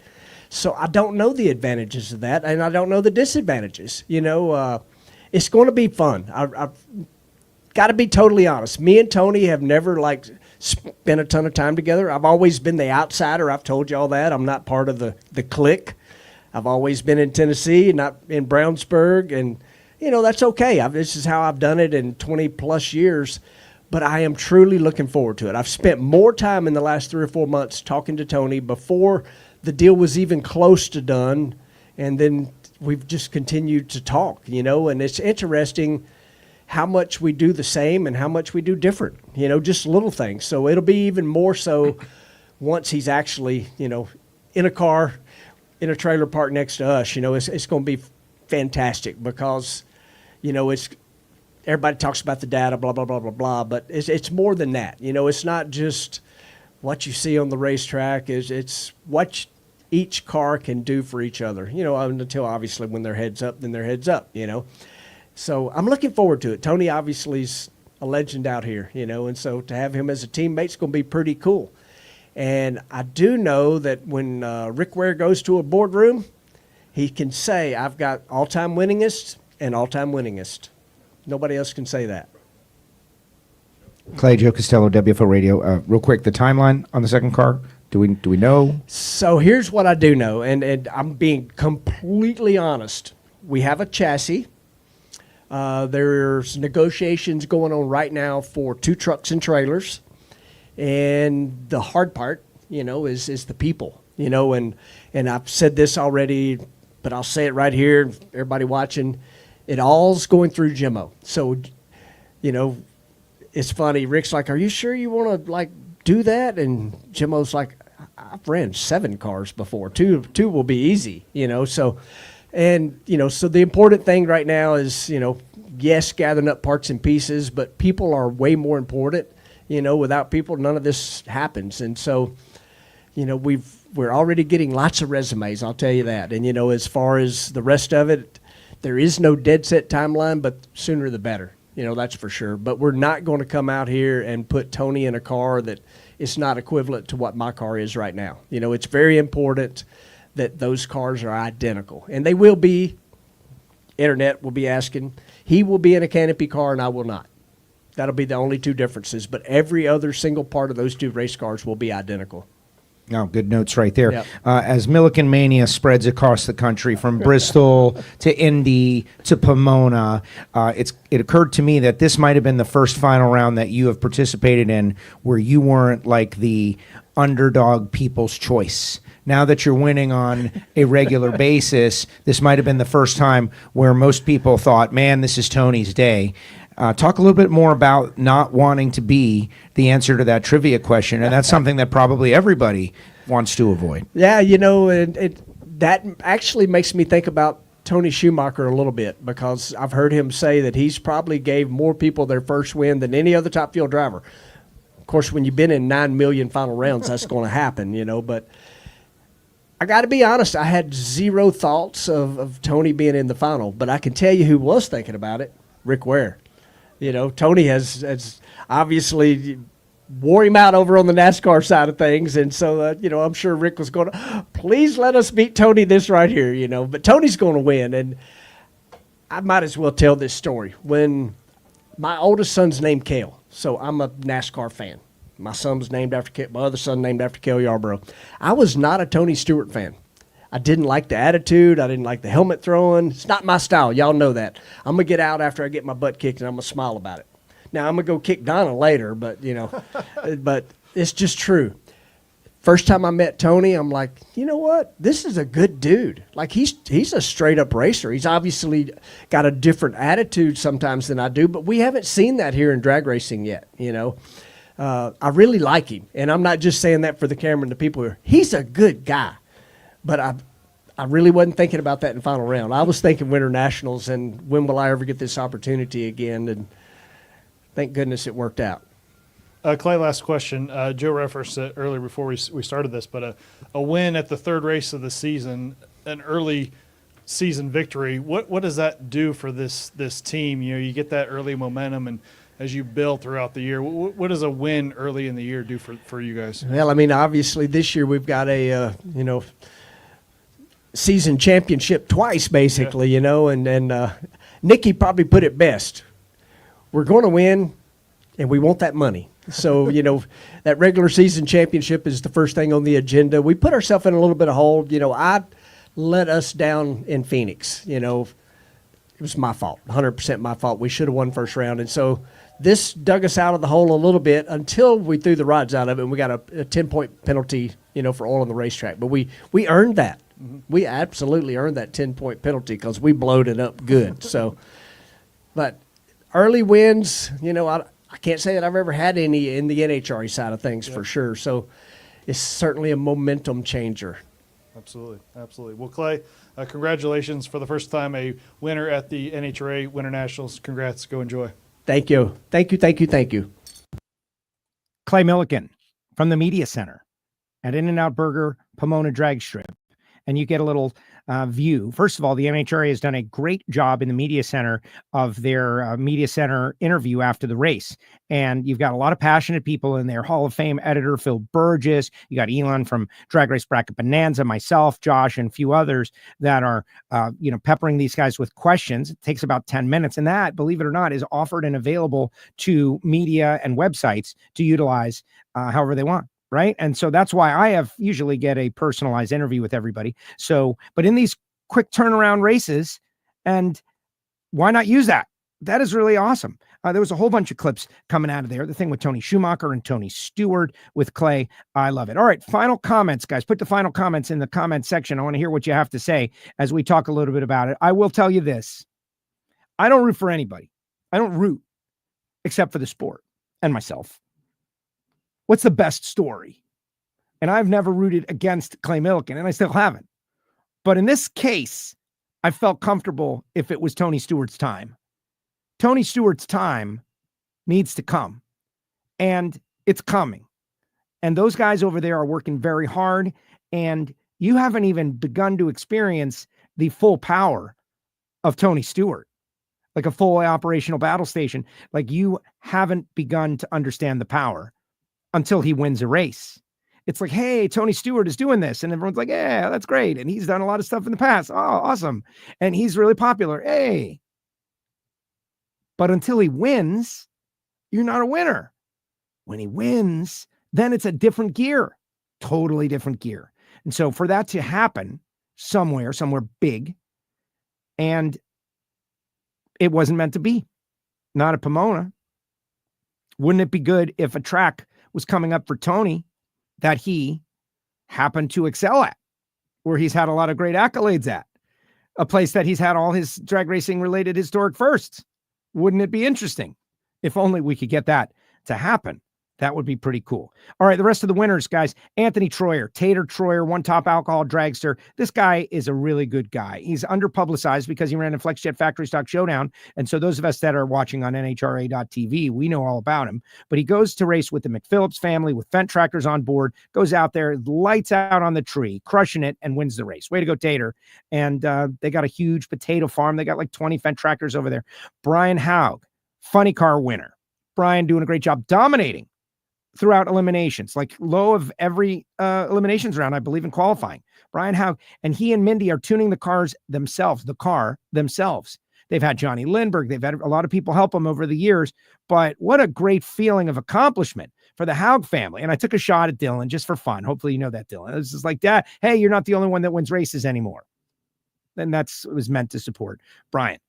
so I don't know the advantages of that, and I don't know the disadvantages. You know, it's going to be fun. I've got to be totally honest. Me and Tony have never, spent a ton of time together. I've always been the outsider. I've told you all that. I'm not part of the clique. I've always been in Tennessee, not in Brownsburg, and, you know, that's okay. This is how I've done it in 20-plus years, but I am truly looking forward to it. I've spent more time in the last 3 or 4 months talking to Tony before the deal was even close to done, and then we've just continued to talk, you know, and it's interesting how much we do the same and how much we do different, you know, just little things. So it'll be even more so once he's actually, you know, in a car, in a trailer park next to us. You know, it's going to be fantastic because, you know, everybody talks about the data, blah, blah, blah, blah, blah, but it's more than that. You know, it's not just what you see on the racetrack. It's what each car can do for each other, you know, until obviously when their head's up, then their head's up, you know. So I'm looking forward to it. Tony obviously is a legend out here, you know, and so to have him as a teammate is going to be pretty cool. And I do know that when Rick Ware goes to a boardroom, he can say, "I've got all-time winningest and all-time winningest." Nobody else can say that. Clay, Joe Castello, WFO Radio. Real quick, the timeline on the second car. Do we know? So here's what I do know, and I'm being completely honest. We have a chassis. There's negotiations going on right now for 2 trucks and trailers. And the hard part, is the people, and I've said this already, but I'll say it right here, everybody watching, it all's going through Jimmo. So, it's funny. Rick's like, are you sure you want to do that? And Jimmo's like, I've ran 7 cars before. Two will be easy, so, so the important thing right now is, yes, gathering up parts and pieces, but people are way more important. Without people, none of this happens. And so, we're already getting lots of resumes, I'll tell you that. And, as far as the rest of it, there is no dead set timeline, but sooner the better. That's for sure. But we're not going to come out here and put Tony in a car that is not equivalent to what my car is right now. It's very important that those cars are identical. And they will be. Internet will be asking. He will be in a canopy car and I will not. That'll be the only 2 differences. But every other single part of those 2 race cars will be identical. Oh, good notes right there. Yep. As Millican Mania spreads across the country from Bristol to Indy to Pomona, it occurred to me that this might have been the first final round that you have participated in where you weren't like the underdog people's choice. Now that you're winning on a regular basis, this might have been the first time where most people thought, man, this is Tony's day. Talk a little bit more about not wanting to be the answer to that trivia question, and that's something that probably everybody wants to avoid. Yeah, that actually makes me think about Tony Schumacher a little bit, because I've heard him say that he's probably gave more people their first win than any other Top Fuel driver. Of course, when you've been in 9 million final rounds, that's going to happen, but I got to be honest, I had 0 thoughts of Tony being in the final, but I can tell you who was thinking about it, Rick Ware. Tony has obviously wore him out over on the NASCAR side of things. And so, I'm sure Rick was going, please let us beat Tony this right here, But Tony's going to win. And I might as well tell this story. When my oldest son's named Cale, so I'm a NASCAR fan. My son's named after Cale. My other son named after Cale Yarborough. I was not a Tony Stewart fan. I didn't like the attitude. I didn't like the helmet throwing. It's not my style. Y'all know that. I'm going to get out after I get my butt kicked, and I'm going to smile about it. Now, I'm going to go kick Donna later, but, but it's just true. First time I met Tony, I'm like, you know what? This is a good dude. Like, he's a straight-up racer. He's obviously got a different attitude sometimes than I do, but we haven't seen that here in drag racing yet, I really like him, and I'm not just saying that for the camera and the people here. He's a good guy. But I really wasn't thinking about that in final round. I was thinking Winternationals and when will I ever get this opportunity again? And thank goodness it worked out. Clay, last question. Joe referenced it earlier before we started this, but a win at the 3rd race of the season, an early season victory, what does that do for this team? You get that early momentum, and as you build throughout the year, what does a win early in the year do for you guys? Well, obviously this year we've got a, season championship twice, basically, and Nikki probably put it best. We're going to win, and we want that money. So, that regular season championship is the first thing on the agenda. We put ourselves in a little bit of hold. I let us down in Phoenix. It was my fault, 100% my fault. We should have won first round. And so this dug us out of the hole a little bit until we threw the rods out of it, and we got a 10-point penalty, for oil on the racetrack. But we earned that. Mm-hmm. We absolutely earned that 10-point penalty because we blowed it up good. So, but early wins, I can't say that I've ever had any in the NHRA side of things for sure. So it's certainly a momentum changer. Absolutely. Well, Clay, congratulations for the first time a winner at the NHRA Winternationals. Congrats. Go enjoy. Thank you. Thank you. Clay Millican from the Media Center at In-N-Out Burger, Pomona Drag Strip. and you get a little view. First of all, the NHRA has done a great job in the media center of their media center interview after the race. And you've got a lot of passionate people in there. Hall of Fame editor Phil Burgess. You got Elon from Drag Race Bracket Bonanza, myself, Josh, and a few others that are, peppering these guys with questions. It takes about 10 minutes. And that, believe it or not, is offered and available to media and websites to utilize however they want. Right. And so that's why I usually get a personalized interview with everybody. So, but in these quick turnaround races, and why not use that? That is really awesome. There was a whole bunch of clips coming out of there. The thing with Tony Schumacher and Tony Stewart with Clay. I love it. All right. Final comments, guys. Put the final comments in the comment section. I want to hear what you have to say as we talk a little bit about it. I will tell you this. I don't root for anybody. I don't root except for the sport and myself. What's the best story? And I've never rooted against Clay Millican, and I still haven't. But in this case, I felt comfortable if it was Tony Stewart's time. Tony Stewart's time needs to come, and it's coming. And those guys over there are working very hard, and you haven't even begun to experience the full power of Tony Stewart, like a full operational battle station. Like, you haven't begun to understand the power until he wins a race. It's like, hey, Tony Stewart is doing this. And everyone's like, yeah, that's great. And he's done a lot of stuff in the past. Oh, awesome. And he's really popular. Hey. But until he wins, you're not a winner. When he wins, then it's a different gear, totally different gear. And so for that to happen somewhere big, and it wasn't meant to be, not at Pomona. Wouldn't it be good if a track was coming up for Tony that he happened to excel at, where he's had a lot of great accolades at, a place that he's had all his drag racing related historic firsts? Wouldn't it be interesting? If only we could get that to happen. That would be pretty cool. All right, the rest of the winners, guys. Anthony Troyer, Tater Troyer, one top alcohol dragster. This guy is a really good guy. He's underpublicized because he ran in FlexJet Factory Stock Showdown. And so those of us that are watching on NHRA.TV, we know all about him. But he goes to race with the McPhillips family with Fendt tractors on board, goes out there, lights out on the tree, crushing it, and wins the race. Way to go, Tater. And they got a huge potato farm. They got like 20 Fendt tractors over there. Brian Haug, funny car winner. Brian doing a great job dominating throughout eliminations, like low of every eliminations round, I believe, in qualifying. Brian Haug, and he and Mindy are tuning the car themselves. They've had Johnny Lindbergh. They've had a lot of people help them over the years, but what a great feeling of accomplishment for the Haug family. And I took a shot at Dylan just for fun. Hopefully you know that, Dylan. It's just like, Dad, hey, you're not the only one that wins races anymore. And it was meant to support Brian.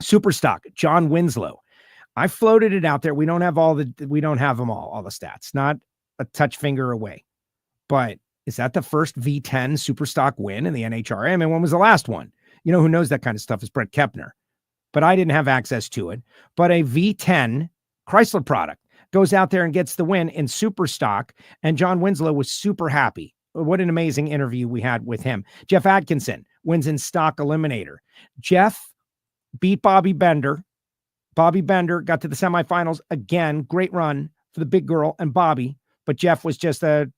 Superstock, John Winslow. I floated it out there. We don't have all the stats, not a touch finger away. But is that the first V10 Superstock win in the NHRA? I mean, when was the last one? You know who knows that kind of stuff is Brett Kepner. But I didn't have access to it. But a V10 Chrysler product goes out there and gets the win in Superstock. And John Winslow was super happy. What an amazing interview we had with him. Jeff Atkinson wins in Stock Eliminator. Jeff beat Bobby Bender. Bobby Bender got to the semifinals again. Great run for the big girl and Bobby, but Jeff was just the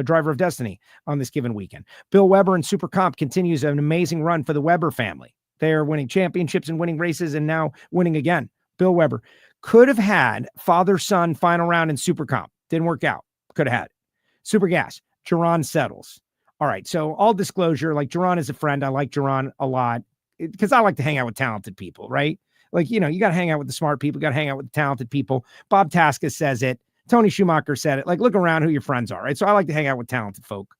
driver of destiny on this given weekend. Bill Weber in Super Comp continues an amazing run for the Weber family. They're winning championships and winning races and now winning again. Bill Weber could have had father-son final round in Super Comp. Didn't work out. Could have had it. Super Gas, Jerron Settles. All right, so all disclosure, like Jerron is a friend. I like Jerron a lot because I like to hang out with talented people, right? Like, you got to hang out with the smart people. You got to hang out with the talented people. Bob Tasca says it. Tony Schumacher said it. Like, look around who your friends are, right? So I like to hang out with talented folk.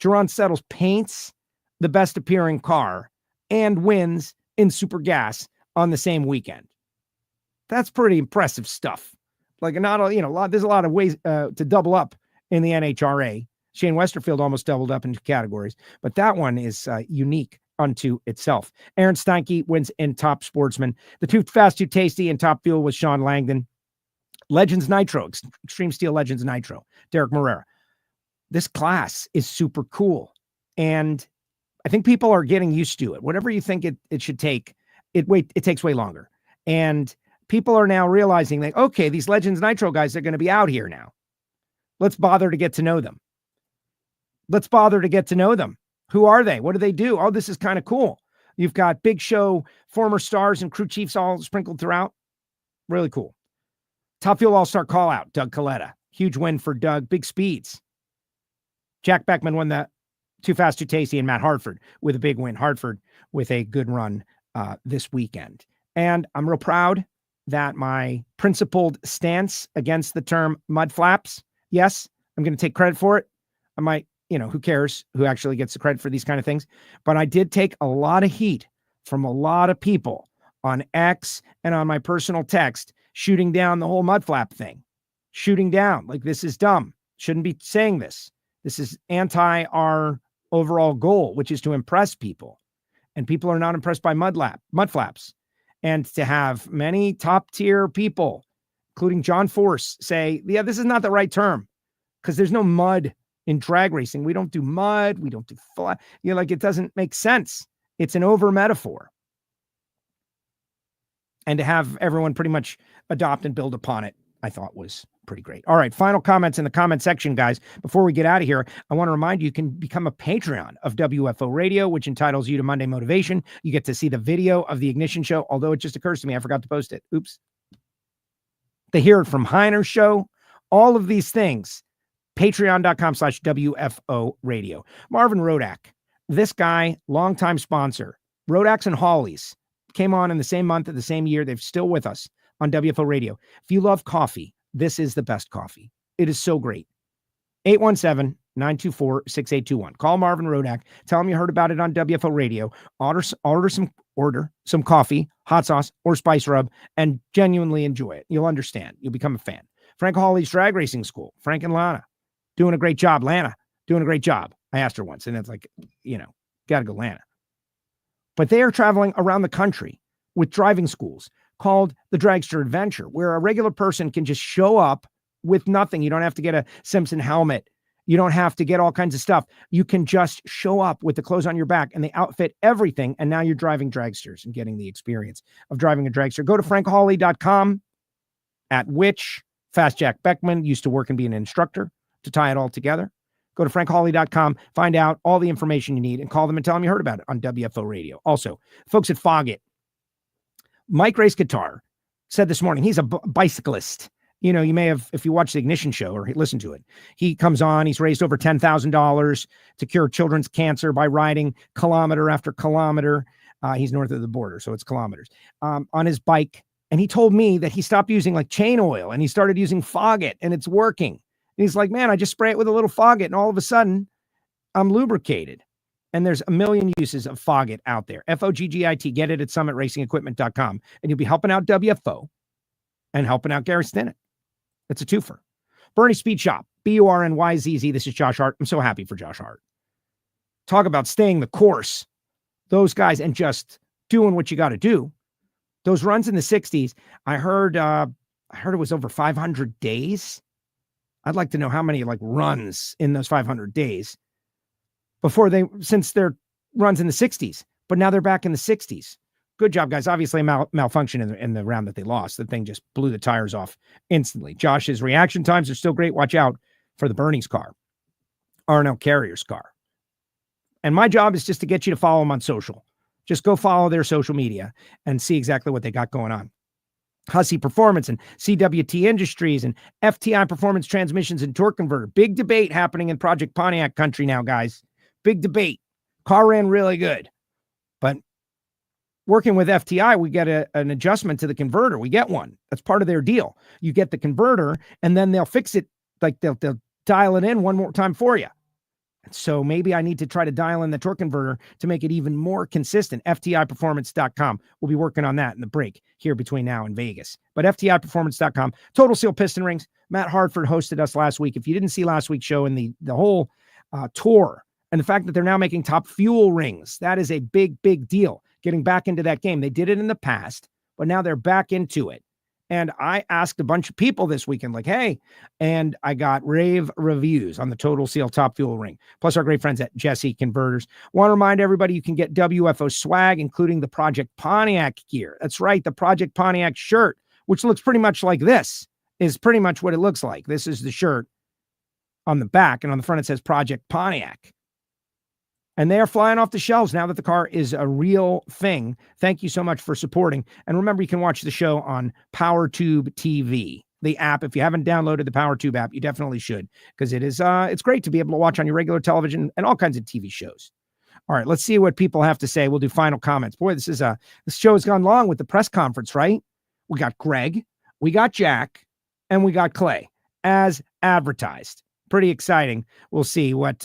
Jerron Settles paints the best appearing car and wins in Super Gas on the same weekend. That's pretty impressive stuff. Like, there's a lot of ways to double up in the NHRA. Shane Westerfield almost doubled up into categories, but that one is unique unto itself. Aaron Steinke wins in Top Sportsman. The Too Fast, Too Tasty in Top Fuel was Sean Langdon. Legends Nitro, Extreme Steel Legends Nitro, Derek Morera. This class is super cool. And I think people are getting used to it. Whatever you think it should take, it takes way longer. And people are now realizing that, okay, these Legends Nitro guys are going to be out here now. Let's bother to get to know them. Who are they? What do they do? Oh, this is kind of cool. You've got big show former stars and crew chiefs all sprinkled throughout. Really cool. Top Fuel All-Star call-out, Doug Coletta. Huge win for Doug. Big speeds. Jack Beckman won the Too Fast, Too Tasty, and Matt Hartford with a big win. Hartford with a good run this weekend. And I'm real proud that my principled stance against the term mud flaps, yes, I'm going to take credit for it. I might, who cares who actually gets the credit for these kind of things? But I did take a lot of heat from a lot of people on X and on my personal text, shooting down the whole mud flap thing. Shooting down, like, this is dumb. Shouldn't be saying this. This is anti our overall goal, which is to impress people. And people are not impressed by mud flaps. And to have many top tier people, including John Force, say, yeah, this is not the right term because there's no mud in drag racing. We don't do mud. We don't do flat. It doesn't make sense. It's an over metaphor. And to have everyone pretty much adopt and build upon it, I thought was pretty great. All right, final comments in the comment section, guys. Before we get out of here, I want to remind you can become a Patreon of WFO Radio, which entitles you to Monday Motivation. You get to see the video of the Ignition Show, although it just occurs to me I forgot to post it. Oops. The Hear It From Heiner Show, all of these things, patreon.com/WFO Radio. Marvin Rodak, this guy, longtime sponsor, Rodak's and Hawley's, came on in the same month of the same year. They're still with us on WFO Radio. If you love coffee, this is the best coffee. It is so great. 817-924-6821. Call Marvin Rodak. Tell him you heard about it on WFO Radio. Order some coffee, hot sauce, or spice rub, and genuinely enjoy it. You'll understand. You'll become a fan. Frank Hawley's Drag Racing School. Frank and Lana doing a great job. Lana doing a great job. I asked her once, and it's like, got to go Lana. But they are traveling around the country with driving schools called the Dragster Adventure, where a regular person can just show up with nothing. You don't have to get a Simpson helmet. You don't have to get all kinds of stuff. You can just show up with the clothes on your back, and they outfit everything. And now you're driving dragsters and getting the experience of driving a dragster. Go to frankhawley.com, at which Fast Jack Beckman used to work and be an instructor, to tie it all together. Go to frankhawley.com, find out all the information you need, and call them and tell them you heard about it on WFO Radio. Also, folks at Foggett, Mike Race Guitar said this morning, he's a bicyclist. You may have, if you watch the Ignition Show or listen to it, he comes on, he's raised over $10,000 to cure children's cancer by riding kilometer after kilometer. He's north of the border, so it's kilometers, on his bike. And he told me that he stopped using like chain oil and he started using Foggett, and it's working. And he's like, man, I just spray it with a little Foggett, and all of a sudden I'm lubricated. And there's a million uses of Foggett out there. Foggit. Get it at summitracingequipment.com. And you'll be helping out WFO and helping out Gary Stinnett. It's a twofer. Bernie Speed Shop. BURNYZZ. This is Josh Hart. I'm so happy for Josh Hart. Talk about staying the course. Those guys, and just doing what you got to do. Those runs in the 60s, I heard it was over 500 days. I'd like to know how many runs in those 500 days since their runs in the 60s, but now they're back in the 60s. Good job, guys. Obviously, malfunction in the round that they lost. The thing just blew the tires off instantly. Josh's reaction times are still great. Watch out for the Bernie's car, R&L Carrier's car. And my job is just to get you to follow them on social. Just go follow their social media and see exactly what they got going on. Hussey Performance and CWT Industries and FTI Performance Transmissions and Torque Converter. Big debate happening in Project Pontiac country now, guys. Big debate. Car ran really good. But working with FTI, we get an adjustment to the converter. We get one. That's part of their deal. You get the converter, and then they'll fix it. Like they'll dial it in one more time for you. And so maybe I need to try to dial in the torque converter to make it even more consistent. FTIperformance.com. We'll be working on that in the break here between now and Vegas. But FTIperformance.com. Total Seal Piston Rings. Matt Hartford hosted us last week. If you didn't see last week's show and the whole tour, and the fact that they're now making Top Fuel rings, that is a big, big deal. Getting back into that game. They did it in the past, but now they're back into it. And I asked a bunch of people this weekend, like, hey, and I got rave reviews on the Total Seal Top Fuel ring, plus our great friends at Jesse Converters. Want to remind everybody you can get WFO swag, including the Project Pontiac gear. That's right, the Project Pontiac shirt, which looks pretty much like this, is pretty much what it looks like. This is the shirt on the back, and on the front it says Project Pontiac. And they are flying off the shelves now that the car is a real thing. Thank you so much for supporting. And remember, you can watch the show on PowerTube TV, the app. If you haven't downloaded the PowerTube app, you definitely should, because it is it's great to be able to watch on your regular television and all kinds of TV shows. All right, let's see what people have to say. We'll do final comments. Boy, this show has gone long with the press conference, right? We got Greg, we got Jack, and we got Clay as advertised. Pretty exciting. We'll see what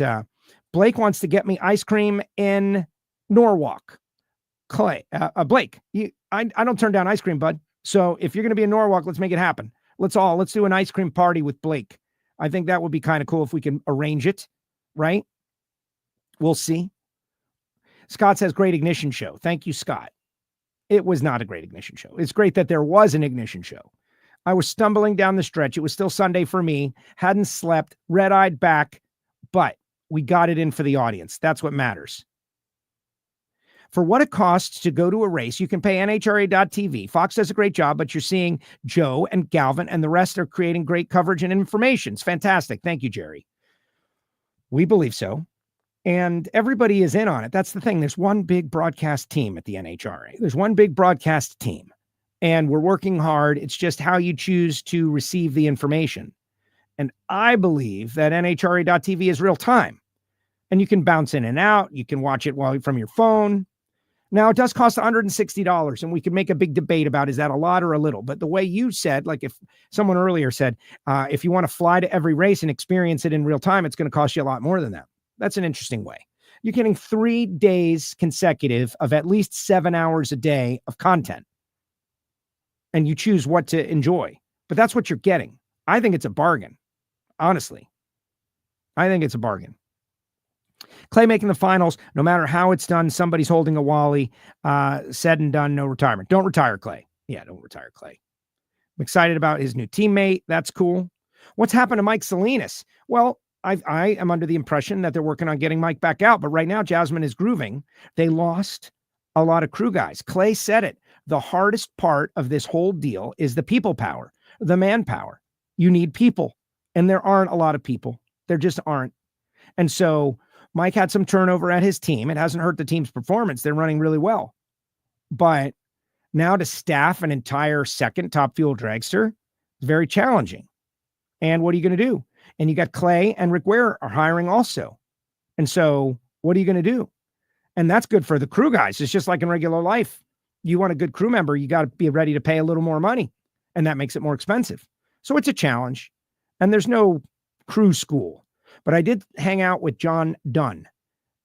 Blake wants to get me ice cream in Norwalk. Clay, Blake, I don't turn down ice cream, bud. So if you're going to be in Norwalk, let's make it happen. Let's do an ice cream party with Blake. I think that would be kind of cool if we can arrange it, right? We'll see. Scott says, great ignition show. Thank you, Scott. It was not a great ignition show. It's great that there was an ignition show. I was stumbling down the stretch. It was still Sunday for me. Hadn't slept, red-eyed back, but we got it in for the audience. That's what matters. For what it costs to go to a race, you can pay NHRA.TV. Fox does a great job, but you're seeing Joe and Galvin and the rest are creating great coverage and information. It's fantastic. Thank you, Jerry. We believe so. And everybody is in on it. That's the thing. There's one big broadcast team at the NHRA. There's one big broadcast team. And we're working hard. It's just how you choose to receive the information. And I believe that NHRA.TV is real time. And you can bounce in and out. You can watch it from your phone. Now, it does cost $160. And we can make a big debate about, is that a lot or a little? But the way you said, like if someone earlier said, if you want to fly to every race and experience it in real time, it's going to cost you a lot more than that. That's an interesting way. You're getting 3 days consecutive of at least 7 hours a day of content. And you choose what to enjoy. But that's what you're getting. I think it's a bargain. Honestly. I think it's a bargain. Clay making the finals, no matter how it's done, somebody's holding a Wally. Said and done, no retirement. Don't retire, Clay. Yeah, don't retire, Clay. I'm excited about his new teammate. That's cool. What's happened to Mike Salinas? Well, I am under the impression that they're working on getting Mike back out, but right now Jasmine is grooving. They lost a lot of crew guys. Clay said it. The hardest part of this whole deal is the people power, the manpower. You need people, and there aren't a lot of people. There just aren't. And so Mike had some turnover at his team. It hasn't hurt the team's performance. They're running really well. But now to staff an entire second Top Fuel dragster is very challenging. And what are you going to do? And you got Clay and Rick Ware are hiring also. And so what are you going to do? And that's good for the crew guys. It's just like in regular life. You want a good crew member, you got to be ready to pay a little more money. And that makes it more expensive. So it's a challenge. And there's no crew school. But I did hang out with John Dunn.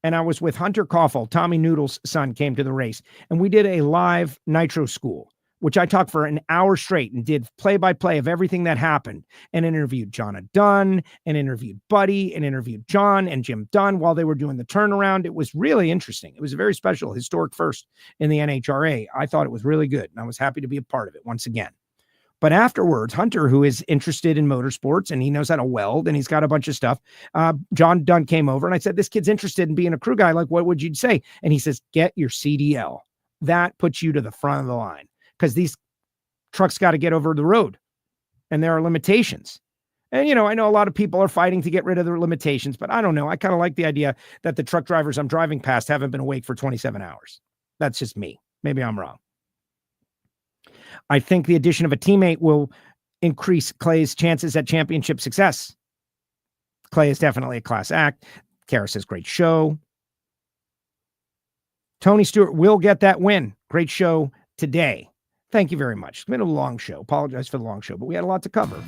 And I was with Hunter Koffel. Tommy Noodle's son came to the race. And we did a live Nitro school, which I talked for an hour straight and did play-by-play of everything that happened and interviewed John Dunn and interviewed Buddy and interviewed John and Jim Dunn while they were doing the turnaround. It was really interesting. It was a very special, historic first in the NHRA. I thought it was really good, and I was happy to be a part of it once again. But afterwards, Hunter, who is interested in motorsports and he knows how to weld and he's got a bunch of stuff, John Dunn came over and I said, this kid's interested in being a crew guy. Like, what would you say? And he says, get your CDL. That puts you to the front of the line. Because these trucks got to get over the road and there are limitations. And, I know a lot of people are fighting to get rid of their limitations, but I don't know. I kind of like the idea that the truck drivers I'm driving past haven't been awake for 27 hours. That's just me. Maybe I'm wrong. I think the addition of a teammate will increase Clay's chances at championship success. Clay is definitely a class act. Kara says, great show. Tony Stewart will get that win. Great show today. Thank you very much. It's been a long show. Apologize for the long show, but we had a lot to cover.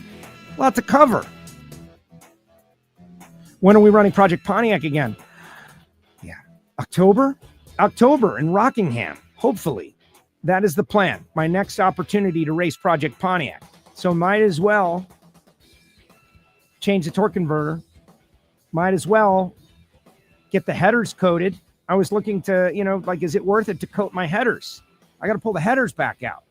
When are we running Project Pontiac again? Yeah. October in Rockingham. Hopefully. That is the plan. My next opportunity to race Project Pontiac. So might as well change the torque converter. Might as well get the headers coated. I was looking to, is it worth it to coat my headers? I got to pull the headers back out.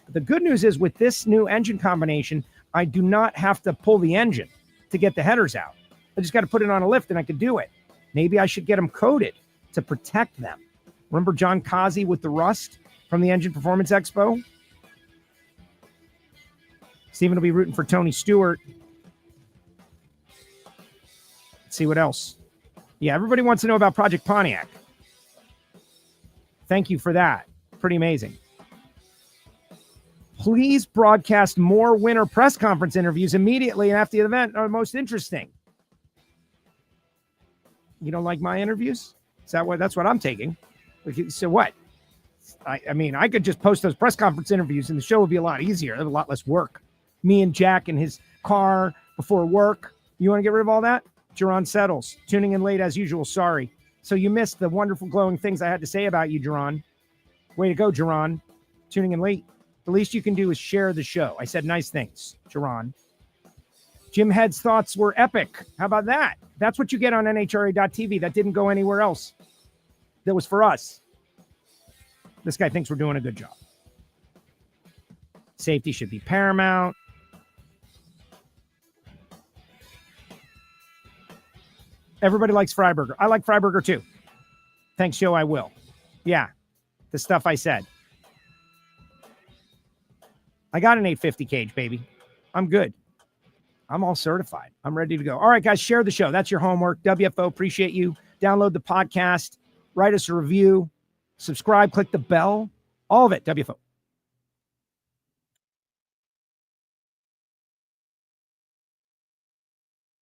But the good news is with this new engine combination, I do not have to pull the engine to get the headers out. I just got to put it on a lift and I could do it. Maybe I should get them coated to protect them. Remember John Kazi with the rust from the Engine Performance Expo? Steven will be rooting for Tony Stewart. Let's see what else. Yeah, everybody wants to know about Project Pontiac. Thank you for that. Pretty amazing. Please broadcast more winter press conference interviews immediately and after the event are most interesting. You don't like my interviews? Is that what? That's what I'm taking. So what? I mean, I could just post those press conference interviews and the show would be a lot easier. A lot less work. Me and Jack in his car before work. You want to get rid of all that? Jerron Settles, tuning in late as usual. Sorry. So you missed the wonderful glowing things I had to say about you, Jerron. Way to go, Jerron. Tuning in late. The least you can do is share the show. I said nice things, Jerron. Jim Head's thoughts were epic. How about that? That's what you get on NHRA.tv. That didn't go anywhere else. That was for us. This guy thinks we're doing a good job. Safety should be paramount. Everybody likes Freiburger. I like Freiburger too. Thanks, Joe. I will. Yeah, the stuff I said. I got an 850 cage, baby. I'm good. I'm all certified. I'm ready to go. All right, guys, share the show. That's your homework. WFO, appreciate you. Download the podcast. Write us a review. Subscribe. Click the bell. All of it. WFO.